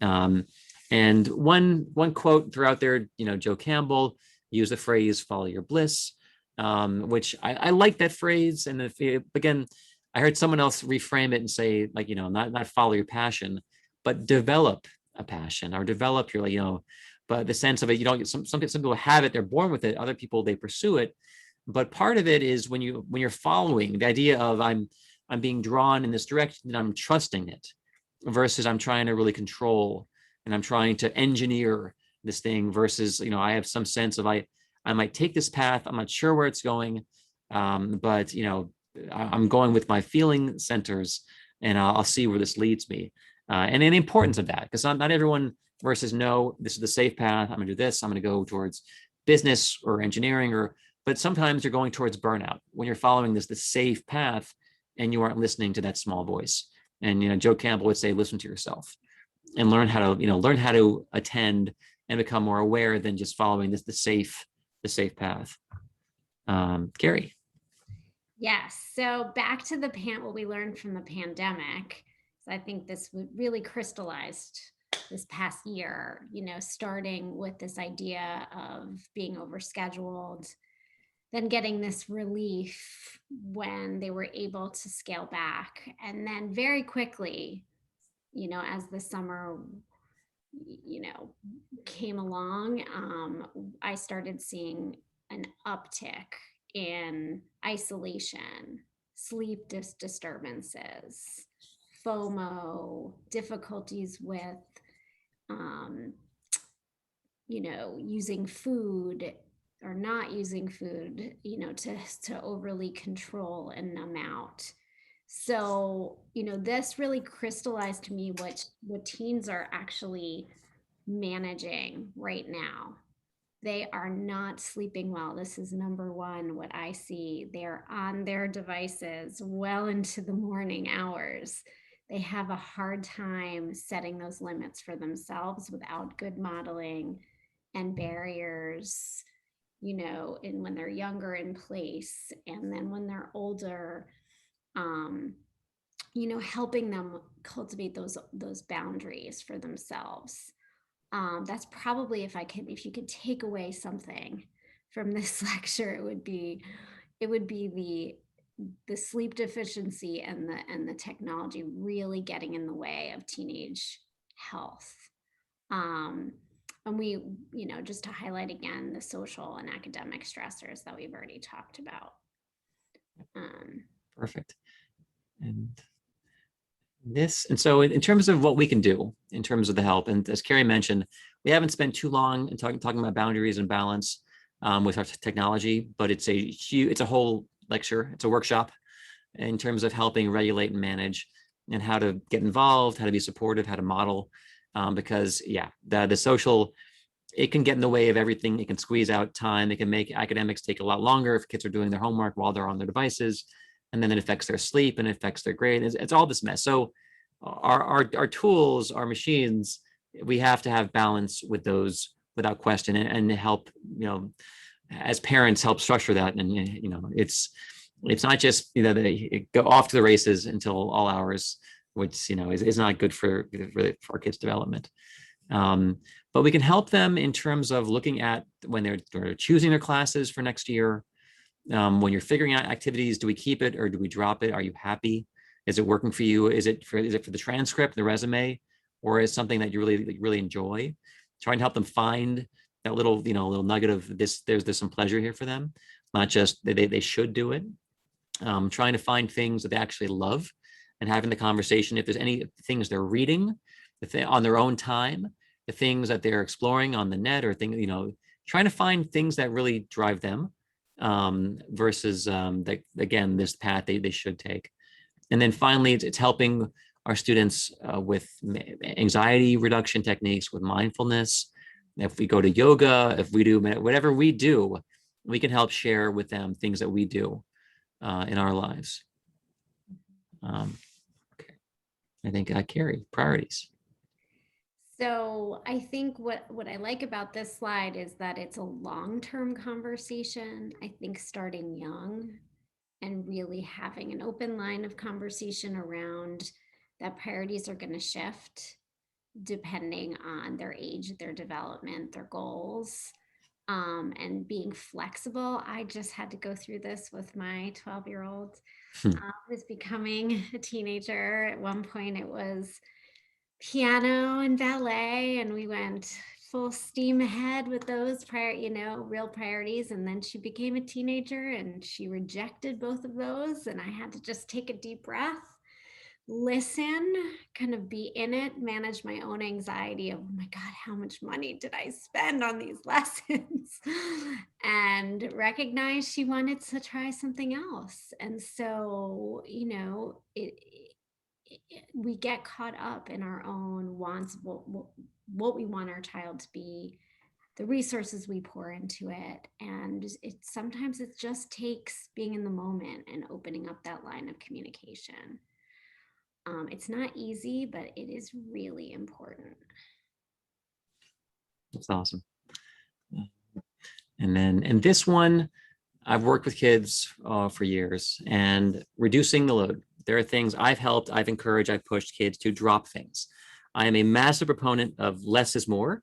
And one quote throughout there, Joe Campbell used the phrase "follow your bliss," which I like that phrase. And again, I heard someone else reframe it and say, like, not follow your passion, but develop a passion, or develop your, but the sense of it, you don't get some people have it, they're born with it. Other people, they pursue it. But part of it is when you're following the idea of I'm being drawn in this direction, and I'm trusting it. versus I'm trying to really control and I'm trying to engineer this thing versus, I have some sense of I might take this path. I'm not sure where it's going. But I'm going with my feeling centers and I'll see where this leads me. And the importance of that, because not everyone versus no, this is the safe path. I'm gonna do this. I'm gonna go towards business or engineering but sometimes you're going towards burnout when you're following the safe path and you aren't listening to that small voice. And Joe Campbell would say, listen to yourself and learn how to attend and become more aware than just following the safe path. Carrie. Yes. So back to what we learned from the pandemic. So I think this really crystallized this past year, starting with this idea of being overscheduled, then getting this relief when they were able to scale back. And then very quickly, as the summer, came along, I started seeing an uptick in isolation, sleep disturbances, FOMO, difficulties with, using food or not using food, to overly control and numb out. So, this really crystallized to me what teens are actually managing right now. They are not sleeping well. This is number one, what I see. They're on their devices well into the morning hours. They have a hard time setting those limits for themselves without good modeling and barriers, and when they're younger in place. And then when they're older, helping them cultivate those boundaries for themselves. That's probably, if you could take away something from this lecture, it would be the sleep deficiency and the technology really getting in the way of teenage health. And we, just to highlight again, the social and academic stressors that we've already talked about. Perfect. And so in terms of what we can do in terms of the help, and as Carrie mentioned, we haven't spent too long in talking about boundaries and balance with our technology, but it's a whole lecture, it's a workshop in terms of helping regulate and manage and how to get involved, how to be supportive, how to model, because the social, it can get in the way of everything. It can squeeze out time. It can make academics take a lot longer if kids are doing their homework while they're on their devices. And then it affects their sleep and it affects their grade. It's all this mess. So our tools, our machines, we have to have balance with those without question, and help, as parents, help structure that. And, it's not just, they go off to the races until all hours, which, is not good for our kids' development. But we can help them in terms of looking at when they're choosing their classes for next year. When you're figuring out activities, do we keep it or do we drop it? Are you happy? Is it working for you? Is it for the transcript, the resume, or is something that you really enjoy? Trying to help them find that little nugget of this. There's some pleasure here for them, not just they should do it. Trying to find things that they actually love, and having the conversation. If there's any things they're reading, on their own time, the things that they're exploring on the net, or things, trying to find things that really drive them. Versus again, this path they should take. And then finally, it's helping our students with anxiety reduction techniques, with mindfulness. If we go to yoga, if we do whatever we do, we can help share with them things that we do in our lives. Okay. I think Carrie, priorities. So I think what I like about this slide is that it's a long-term conversation. I think starting young and really having an open line of conversation around that priorities are going to shift depending on their age, their development, their goals, and being flexible. I just had to go through this with my 12-year-old who's becoming a teenager. At one point it was piano and ballet, and we went full steam ahead with those real priorities. And then she became a teenager and she rejected both of those, and I had to just take a deep breath listen, kind of be in it, manage my own anxiety of, oh my God, how much money did I spend on these lessons? And recognize she wanted to try something else. And so, we get caught up in our own wants, what we want our child to be, the resources we pour into it. And sometimes it just takes being in the moment and opening up that line of communication. It's not easy, but it is really important. That's awesome. And this one, I've worked with kids for years, and reducing the load. There are things I've helped, I've encouraged, I've pushed kids to drop things. I am a massive proponent of less is more,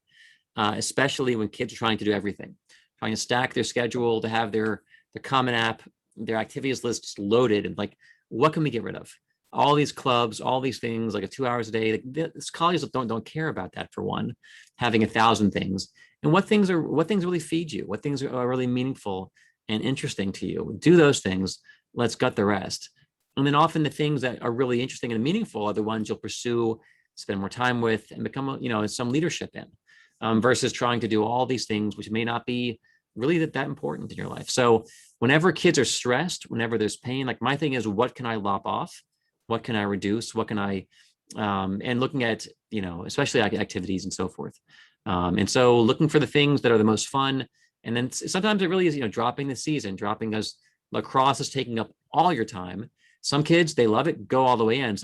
especially when kids are trying to do everything, trying to stack their schedule, to have their Common App, their activities list just loaded, and like, what can we get rid of? All these clubs, all these things, like 2 hours a day. Like, this colleges don't care about that, for one, having 1,000 things. And what things really feed you? What things are really meaningful and interesting to you? Do those things. Let's gut the rest. And then often the things that are really interesting and meaningful are the ones you'll pursue, spend more time with, and become, some leadership in, versus trying to do all these things which may not be really that important in your life. So whenever kids are stressed, whenever there's pain, like, my thing is, what can I lop off? What can I reduce? What can I, and looking at, especially activities and so forth. And so looking for the things that are the most fun. And then sometimes it really is, dropping the season, dropping those. Lacrosse is taking up all your time. Some kids, they love it, go all the way in.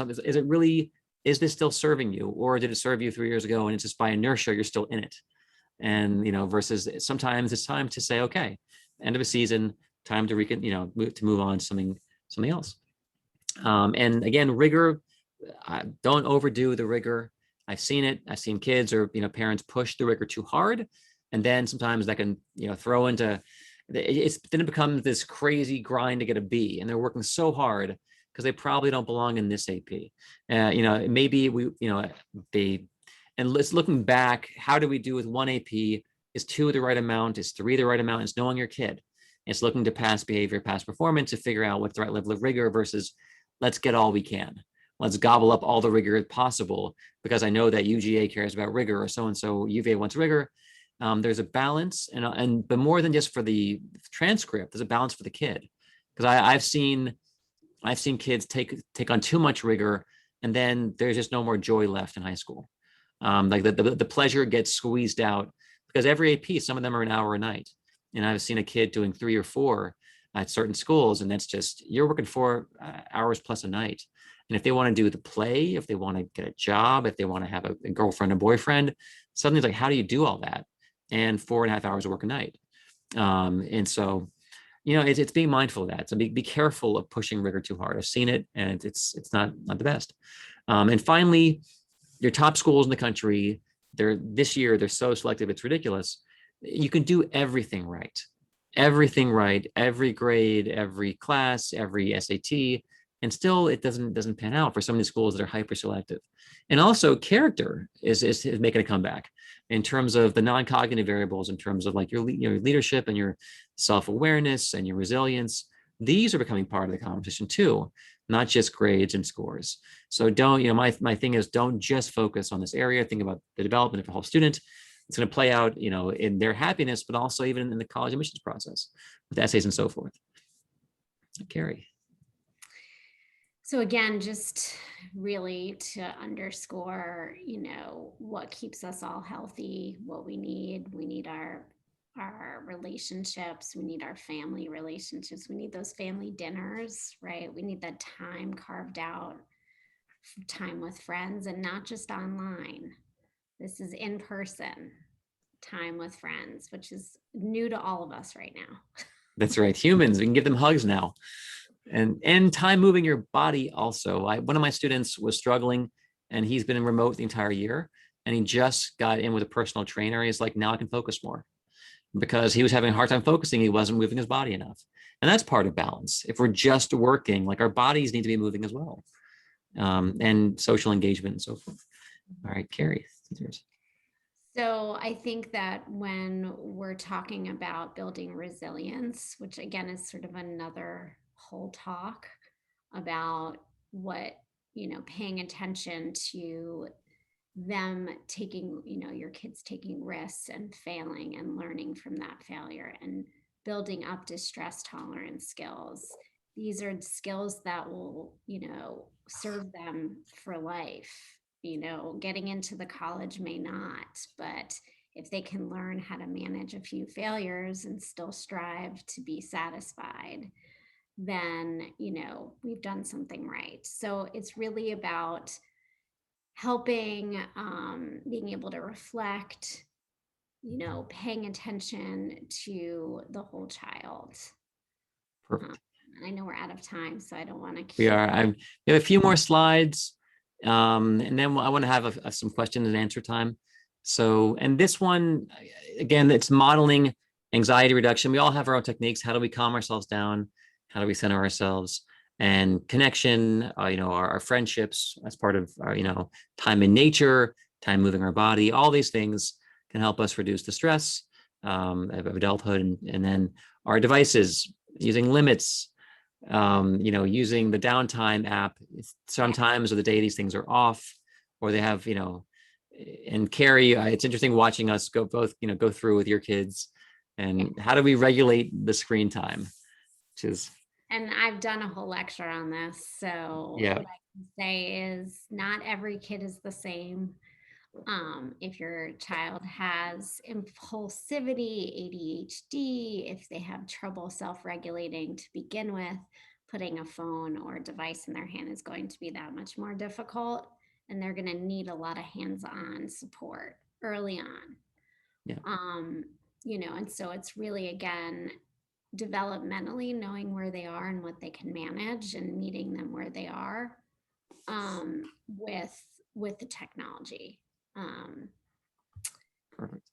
Is this still serving you? Or did it serve you 3 years ago and it's just by inertia, you're still in it? And, versus sometimes it's time to say, okay, end of a season, time to move on to something else. And again, rigor, don't overdo the rigor. I've seen it. I've seen kids or, parents push the rigor too hard. And then sometimes that can, throw into, then it becomes this crazy grind to get a B, and they're working so hard because they probably don't belong in this AP. Maybe and let's looking back, how do we do with one AP? Is 2 the right amount? Is 3 the right amount? It's knowing your kid. It's looking to past behavior, past performance to figure out what's the right level of rigor versus let's get all we can. Let's gobble up all the rigor possible because I know that UGA cares about rigor, or so-and-so UVA wants rigor. There's a balance, but more than just for the transcript, there's a balance for the kid. Because I've seen kids take on too much rigor, and then there's just no more joy left in high school. Like the pleasure gets squeezed out because every AP, some of them are an hour a night. And I've seen a kid doing 3 or 4 at certain schools, and that's just, you're working 4 hours plus a night. And if they want to do the play, if they want to get a job, if they want to have a girlfriend or boyfriend, suddenly it's like, how do you do all that? And 4.5 hours of work a night. And so, it's being mindful of that. So be careful of pushing rigor too hard. I've seen it, and it's not the best. And finally, your top schools in the country, this year they're so selective, it's ridiculous. You can do everything right, every grade, every class, every SAT, and still it doesn't pan out for some of the schools that are hyper selective. And also character is making a comeback in terms of the non-cognitive variables, in terms of like your leadership and your self-awareness and your resilience. These are becoming part of the competition too, not just grades and scores. So don't, my thing is, don't just focus on this area. Think about the development of a whole student. It's going to play out, in their happiness, but also even in the college admissions process with essays and so forth. Carrie. So again, just really to underscore, what keeps us all healthy, what we need our relationships, we need our family relationships, we need those family dinners, right? We need that time carved out, time with friends, and not just online. This is in person time with friends, which is new to all of us right now. That's right. Humans, we can give them hugs now. And time moving your body also. One of my students was struggling, and he's been in remote the entire year, and he just got in with a personal trainer. He's like, now I can focus more, because he was having a hard time focusing. He wasn't moving his body enough. And that's part of balance. If we're just working, like, our bodies need to be moving as well. And social engagement and so forth. All right, Carrie, it's yours. So I think that when we're talking about building resilience, which again is sort of another whole talk about what paying attention to them taking, your kids taking risks and failing and learning from that failure and building up distress tolerance skills. These are skills that will, serve them for life. Getting into the college may not, but if they can learn how to manage a few failures and still strive to be satisfied, then, we've done something right. So it's really about helping, being able to reflect, paying attention to the whole child. Perfect. I know we're out of time, so I don't want to We keep. are. We have a few more slides, and then I want to have some questions and answer time. So, and this one, again, it's modeling anxiety reduction. We all have our own techniques. How do we calm ourselves down? How do we center ourselves? And connection, our friendships as part of our, time in nature, time moving our body, all these things can help us reduce the stress of adulthood. And then our devices, using limits, using the downtime app sometimes of the day these things are off, or they have, and Carrie, it's interesting watching us go through with your kids and how do we regulate the screen time, which is. And I've done a whole lecture on this. So Yeah. what I can say is not every kid is the same. If your child has impulsivity, ADHD, if they have trouble self-regulating to begin with, putting a phone or device in their hand is going to be that much more difficult. And they're going to need a lot of hands-on support early on. Yeah. And so it's really, again, developmentally knowing where they are and what they can manage and meeting them where they are, with the technology. Perfect.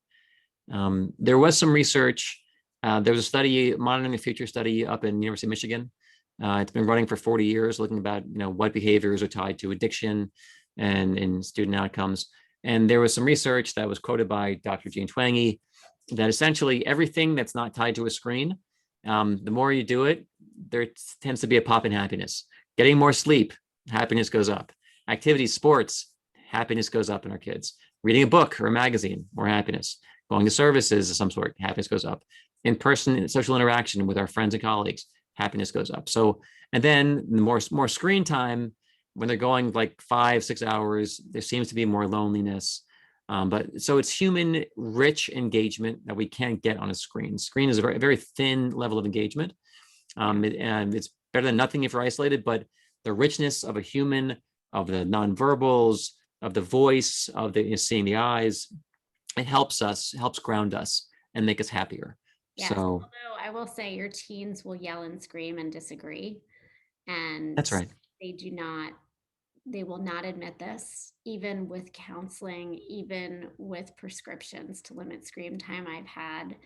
There was some research. There was a study, Monitoring the Future study up in University of Michigan. It's been running for 40 years, looking about what behaviors are tied to addiction and in student outcomes. And there was some research that was quoted by Dr. Jean Twenge that essentially everything that's not tied to a screen, the more you do it, there tends to be a pop in happiness. Getting more sleep, happiness goes up. Activities, sports, happiness goes up in our kids. Reading a book or a magazine, more happiness. Going to services of some sort, happiness goes up. In-person social interaction with our friends and colleagues, happiness goes up. So, and then the more screen time, when they're going like 5-6 hours, there seems to be more loneliness. But so it's human rich engagement that we can't get on a screen. Screen is a very, very thin level of engagement. And it's better than nothing if you're isolated, but the richness of a human, of the nonverbals, of the voice, of the seeing the eyes, it helps ground us and make us happier. Yes. So although I will say your teens will yell and scream and disagree. And that's right. they will not admit this, even with counseling, even with prescriptions to limit screen time. I've had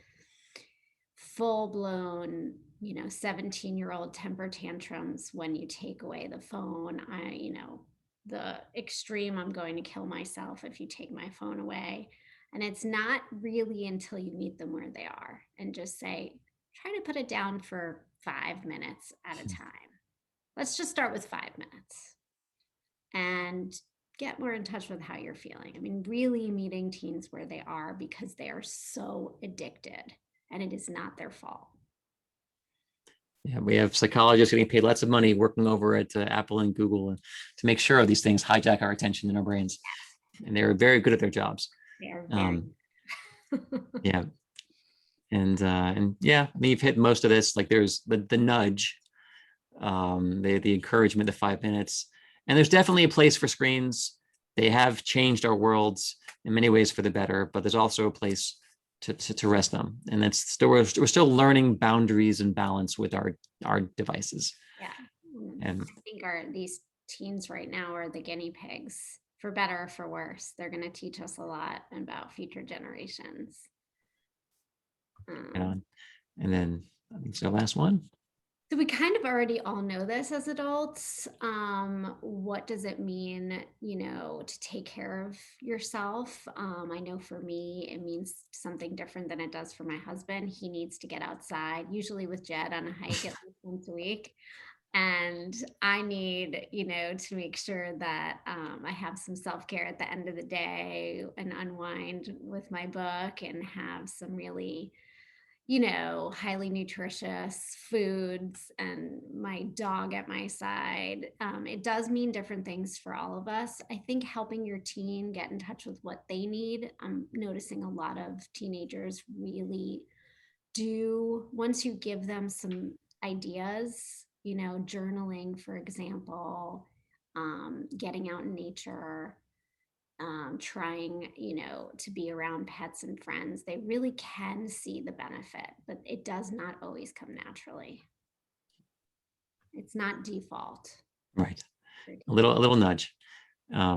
full-blown 17-year-old temper tantrums when you take away the phone. The extreme, I'm going to kill myself if you take my phone away. And it's not really until you meet them where they are and just say, try to put it down for 5 minutes at a time. Let's just start with 5 minutes and get more in touch with how you're feeling. I mean, really meeting teens where they are, because they are so addicted and it is not their fault. Yeah, we have psychologists getting paid lots of money working over at Apple and Google to make sure these things hijack our attention in our brains. And they're very good at their jobs. They are very yeah. And yeah, you've hit most of this. Like there's the nudge, the encouragement, the 5 minutes. And there's definitely a place for screens. They have changed our worlds in many ways for the better, but there's also a place to rest them. And that's still, we're still learning boundaries and balance with our devices. Yeah. And I think these teens right now are the guinea pigs, for better or for worse. They're going to teach us a lot about future generations. and then I think so last one. So we kind of already all know this as adults. What does it mean, to take care of yourself? I know for me, it means something different than it does for my husband. He needs to get outside, usually with Jed on a hike at least once a week. And I need, to make sure that I have some self-care at the end of the day and unwind with my book and have some really, highly nutritious foods and my dog at my side. It does mean different things for all of us. I think helping your teen get in touch with what they need. I'm noticing a lot of teenagers really do, once you give them some ideas, journaling, for example, getting out in nature, trying, to be around pets and friends, they really can see the benefit, but it does not always come naturally. It's not default. Right. A little nudge. Yeah.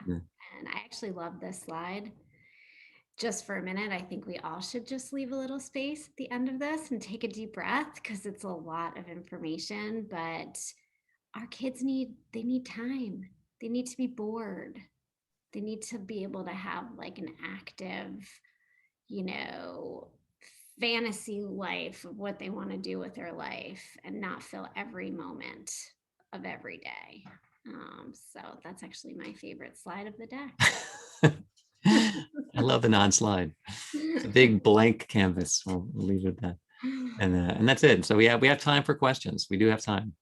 Mm. And I actually love this slide. Just for a minute, I think we all should just leave a little space at the end of this and take a deep breath, because it's a lot of information, but our kids they need time. They need to be bored. They need to be able to have like an active, you know, fantasy life of what they want to do with their life and not fill every moment of every day. So that's actually my favorite slide of the deck. I love the non-slide. It's a big blank canvas. We'll leave it at that. And that's it. So we have time for questions. We do have time.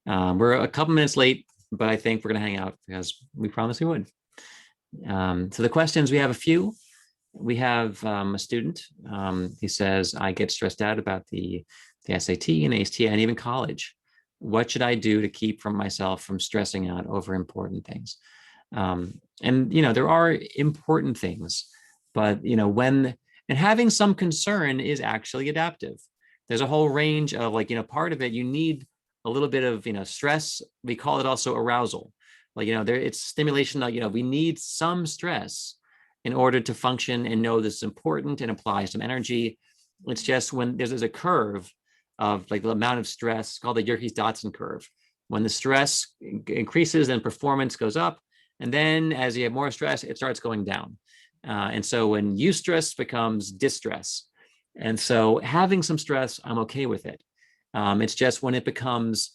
We're a couple minutes late, but I think we're going to hang out because we promised we would. So the questions, we have a few. We have a student. He says, I get stressed out about the SAT and ACT and even college. What should I do to keep from myself from stressing out over important things? And, there are important things, but, and having some concern is actually adaptive. There's a whole range of part of it, you need a little bit of, stress. We call it also arousal. It's stimulation that, we need some stress in order to function and know this is important and apply some energy. It's just when there's a curve of the amount of stress called the Yerkes-Dodson curve. When the stress increases, then performance goes up. And then as you have more stress, it starts going down. And so when eustress becomes distress. And so having some stress, I'm okay with it. It's just when it becomes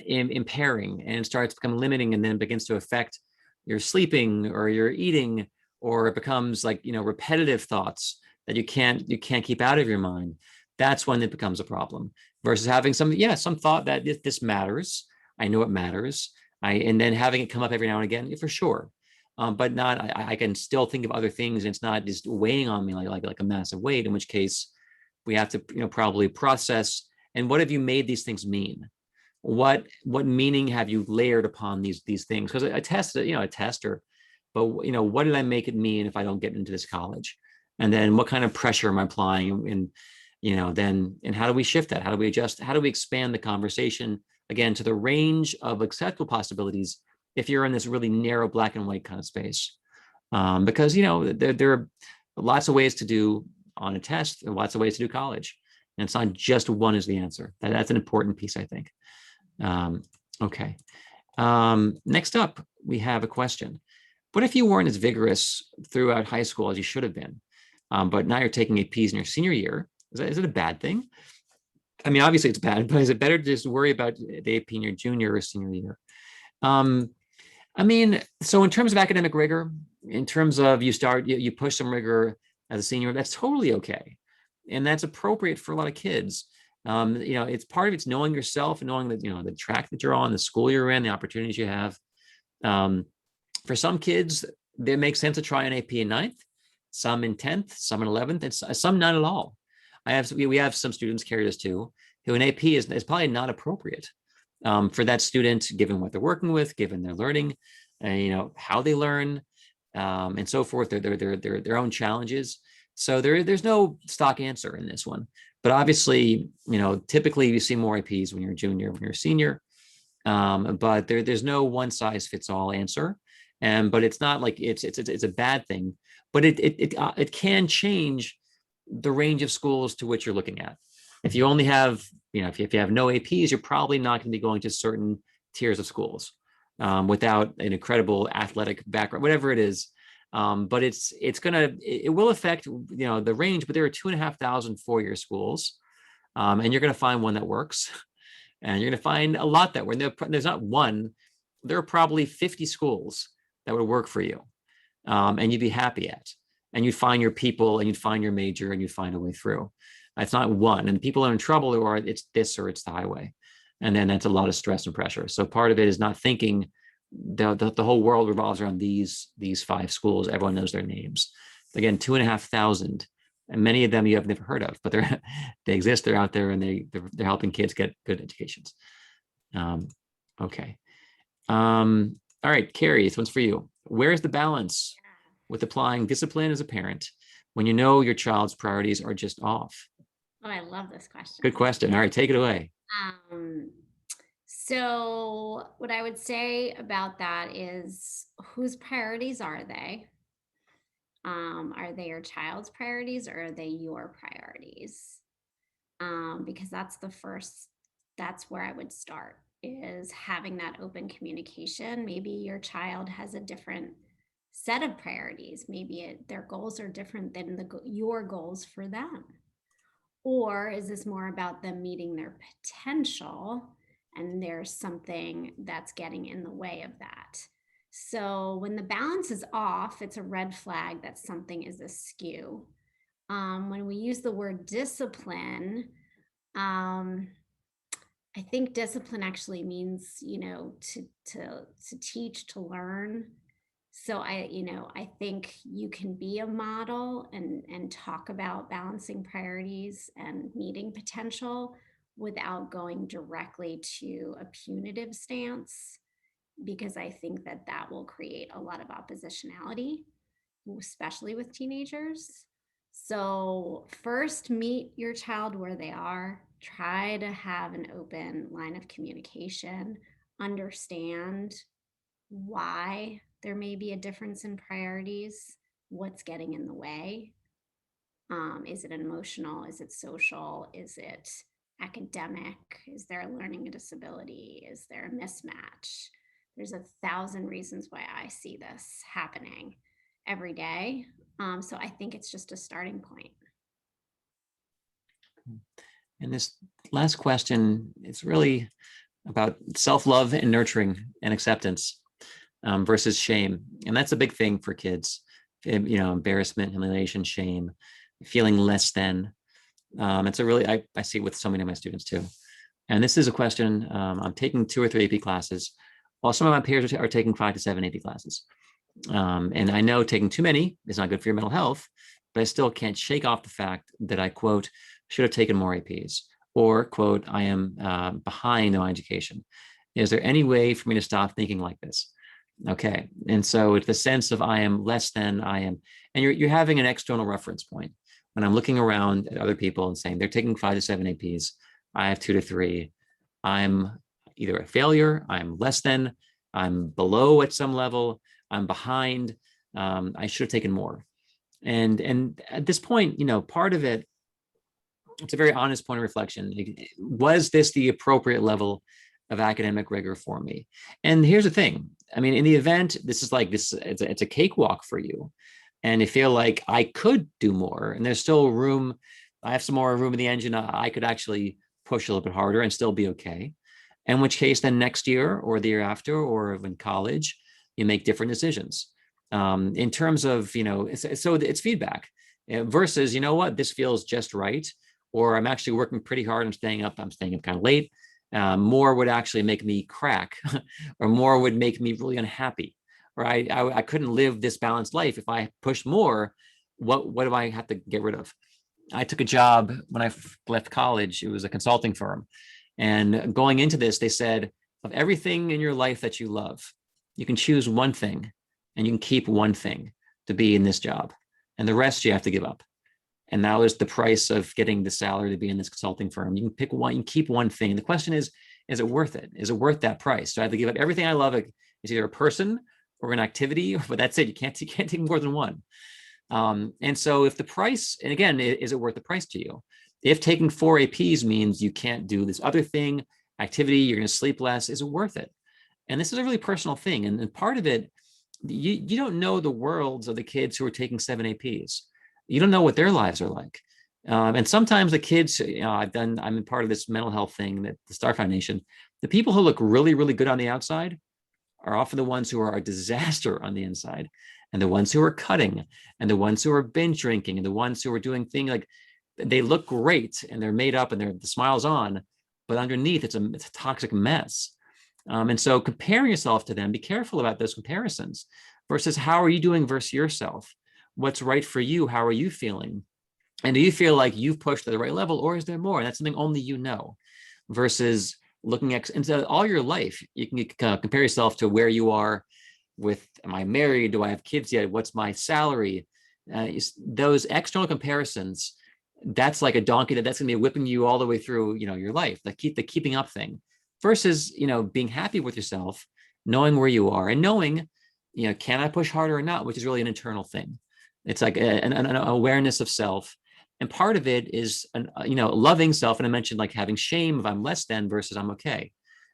impairing and it starts to become limiting and then begins to affect your sleeping or your eating, or it becomes repetitive thoughts that you can't keep out of your mind, that's when it becomes a problem. Versus having some thought that this matters. I know it matters. And then having it come up every now and again, for sure. But not, I can still think of other things, and it's not just weighing on me like a massive weight, in which case we have to, probably process. And what have you made these things mean? What meaning have you layered upon these things? Because a tester, but what did I make it mean if I don't get into this college? And then what kind of pressure am I applying? And how do we shift that? How do we adjust? How do we expand the conversation again to the range of acceptable possibilities if you're in this really narrow black and white kind of space? Because there are lots of ways to do on a test, and lots of ways to do college, and it's not just one is the answer. That's an important piece, I think. Okay. Next up, we have a question. What if you weren't as vigorous throughout high school as you should have been, but now you're taking APs in your senior year? Is it a bad thing? I mean, obviously it's bad, but is it better to just worry about the AP in your junior or senior year? I mean, so in terms of academic rigor, in terms of you push some rigor as a senior, that's totally okay. And that's appropriate for a lot of kids. It's part of it's knowing yourself and knowing that, the track that you're on, the school you're in, the opportunities you have. For some kids, it makes sense to try an AP in 9th, some in 10th, some in 11th, and some not at all. We have some students, carry this too, who an AP is probably not appropriate for that student, given what they're working with, given their learning, how they learn, and so forth, their own challenges. So there's no stock answer in this one. But obviously, typically you see more APs when you're a junior, when you're a senior. But there's no one size fits all answer. But it's not like it's a bad thing, but it can change the range of schools to which you're looking at. If you only have, if you have no APs, you're probably not going to be going to certain tiers of schools without an incredible athletic background, whatever it is. But it will affect, the range, but there are 2,500 four-year schools. And you're going to find one that works. And you're going to find a lot that way. There's not one, there are probably 50 schools that would work for you, and you'd be happy at. And you'd find your people, and you'd find your major, and you'd find a way through. It's not one. And people are in trouble, or it's this or it's the highway. And then that's a lot of stress and pressure. So part of it is not thinking the whole world revolves around these 5 schools. Everyone knows their names. Again, 2,500. And many of them you have never heard of, but they exist. They're out there, and they're helping kids get good educations. Okay. All right, Carrie, this one's for you. Where is the balance with applying discipline as a parent when you know your child's priorities are just off? Oh, I love this question. Good question. All right, take it away. So what I would say about that is, whose priorities are they? Are they your child's priorities, or are they your priorities? Because that's where I would start, is having that open communication. Maybe your child has a different set of priorities. Maybe their goals are different than your goals for them. Or is this more about them meeting their potential, and there's something that's getting in the way of that? So when the balance is off, it's a red flag that something is askew. When we use the word discipline, I think discipline actually means, to teach, to learn. So I think you can be a model and talk about balancing priorities and meeting potential without going directly to a punitive stance, because I think that will create a lot of oppositionality, especially with teenagers. So first, meet your child where they are. Try to have an open line of communication. Understand why there may be a difference in priorities, what's getting in the way. Is it emotional? Is it social? Is it academic? Is there a learning disability? Is there a mismatch? There's 1,000 reasons why I see this happening every day. So I think it's just a starting point. And this last question, it's really about self-love and nurturing and acceptance versus shame. And that's a big thing for kids. Embarrassment, humiliation, shame, feeling less than. It's a really, I see it with so many of my students too. And this is a question, I'm taking 2 or 3 AP classes, while some of my peers are taking 5 to 7 AP classes. And I know taking too many is not good for your mental health, but I still can't shake off the fact that I, quote, should have taken more APs, or, quote, I am behind in my education. Is there any way for me to stop thinking like this? Okay. And so it's the sense of I am less than I am, and you're having an external reference point. When I'm looking around at other people and saying they're taking 5 to 7 APs, I have 2 to 3, I'm either a failure, I'm less than, I'm below at some level, I'm behind, I should have taken more. And at this point, part of it, it's a very honest point of reflection. Was this the appropriate level of academic rigor for me? And here's the thing. I mean, in the event, this is like this, it's a cakewalk for you, and you feel like I could do more, and there's still room. I have some more room in the engine. I could actually push a little bit harder and still be okay. In which case, then next year or the year after, or in college, you make different decisions. In terms of, so it's feedback versus, what, this feels just right, or I'm actually working pretty hard. I'm staying up kind of late. More would actually make me crack, or more would make me really unhappy. Or I couldn't live this balanced life if I pushed more. What do I have to get rid of? I took a job when I left college. It was a consulting firm. And going into this, they said, of everything in your life that you love, you can choose one thing, and you can keep one thing to be in this job, and the rest you have to give up. And that was the price of getting the salary to be in this consulting firm. You can pick one, you can keep one thing. The question is it worth it? Is it worth that price? So I have to give up everything I love. It's either a person or an activity, but that's it. You can't take more than one. And so if the price, and again, is it worth the price to you? If taking 4 APs means you can't do this other thing, activity, you're going to sleep less, is it worth it? And this is a really personal thing. And part of it, you don't know the worlds of the kids who are taking 7 APs. You don't know what their lives are like. And sometimes the kids, I'm part of this mental health thing that the Star Foundation, the people who look really, really good on the outside are often the ones who are a disaster on the inside, and the ones who are cutting, and the ones who are binge drinking, and the ones who are doing things like they look great and they're made up and the smile's on, but underneath it's a toxic mess. And so comparing yourself to them, be careful about those comparisons versus how are you doing versus yourself? What's right for you? How are you feeling? And do you feel like you've pushed to the right level, or is there more? And that's something only you know, versus looking at into all your life. You can compare yourself to where you are with, am I married? Do I have kids yet? What's my salary? Those external comparisons, that's like a donkey that's going to be whipping you all the way through, your life, the keeping up thing, versus, being happy with yourself, knowing where you are and knowing, can I push harder or not, which is really an internal thing. It's like an awareness of self. And part of it is, loving self. And I mentioned like having shame if I'm less than versus I'm okay.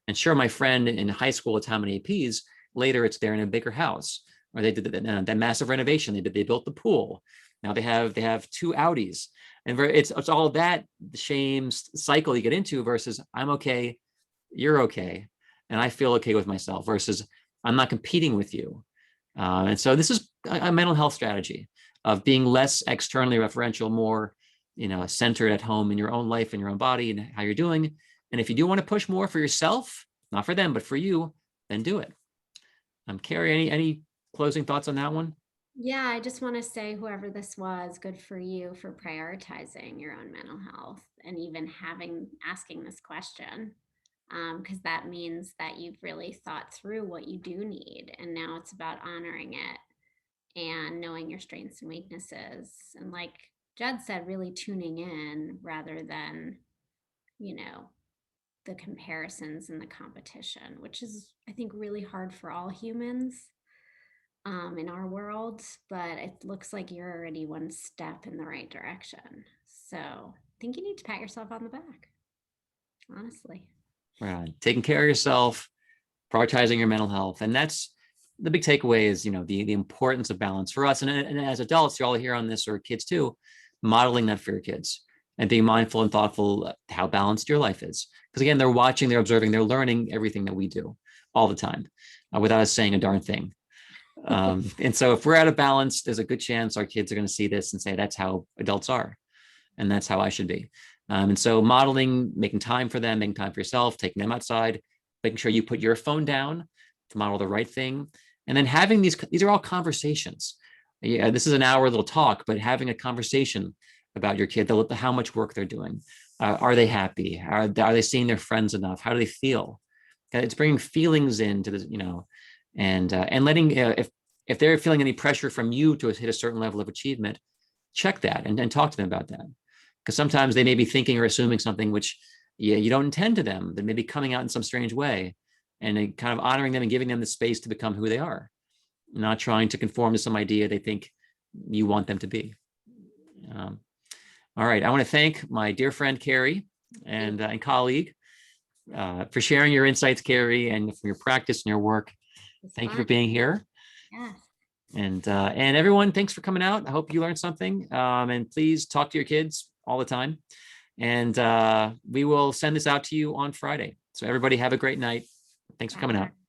And sure, my friend in high school, it's how many APs. Later, it's they're in a bigger house, or they did that massive renovation. They built the pool. Now they have 2 Audis, and it's all that shame cycle you get into versus I'm okay, you're okay, and I feel okay with myself versus I'm not competing with you. And so this is a mental health strategy of being less externally referential, more, centered at home in your own life and your own body and how you're doing. And if you do want to push more for yourself, not for them, but for you, then do it. Carrie, any closing thoughts on that one? Yeah, I just want to say, whoever this was, good for you for prioritizing your own mental health and even asking this question. Because that means that you've really thought through what you do need. And now it's about honoring it and knowing your strengths and weaknesses. And like Jed said, really tuning in rather than, the comparisons and the competition, which is, I think, really hard for all humans in our world. But it looks like you're already one step in the right direction. So I think you need to pat yourself on the back, honestly. Right. Taking care of yourself, prioritizing your mental health. And that's the big takeaway is, the importance of balance for us. And as adults, you're all here on this, or kids too, modeling that for your kids and being mindful and thoughtful how balanced your life is. Because again, they're watching, they're observing, they're learning everything that we do all the time without us saying a darn thing. And so if we're out of balance, there's a good chance our kids are going to see this and say, that's how adults are. And that's how I should be. And so modeling, making time for them, making time for yourself, taking them outside, making sure you put your phone down to model the right thing. And then having these are all conversations. Yeah, this is an hour little talk, but having a conversation about your kid, how much work they're doing. Are they happy? Are they seeing their friends enough? How do they feel? It's bringing feelings into this, and letting, if they're feeling any pressure from you to hit a certain level of achievement, check that and talk to them about that. Because sometimes they may be thinking or assuming something which you don't intend to them, that may be coming out in some strange way, and kind of honoring them and giving them the space to become who they are, not trying to conform to some idea they think you want them to be. All right. I want to thank my dear friend, Carrie, and colleague for sharing your insights, Carrie, and for your practice and your work. Thank you for being here. Yes. And everyone, thanks for coming out. I hope you learned something. And please talk to your kids all the time. And we will send this out to you on Friday. So everybody have a great night. Thanks for coming out.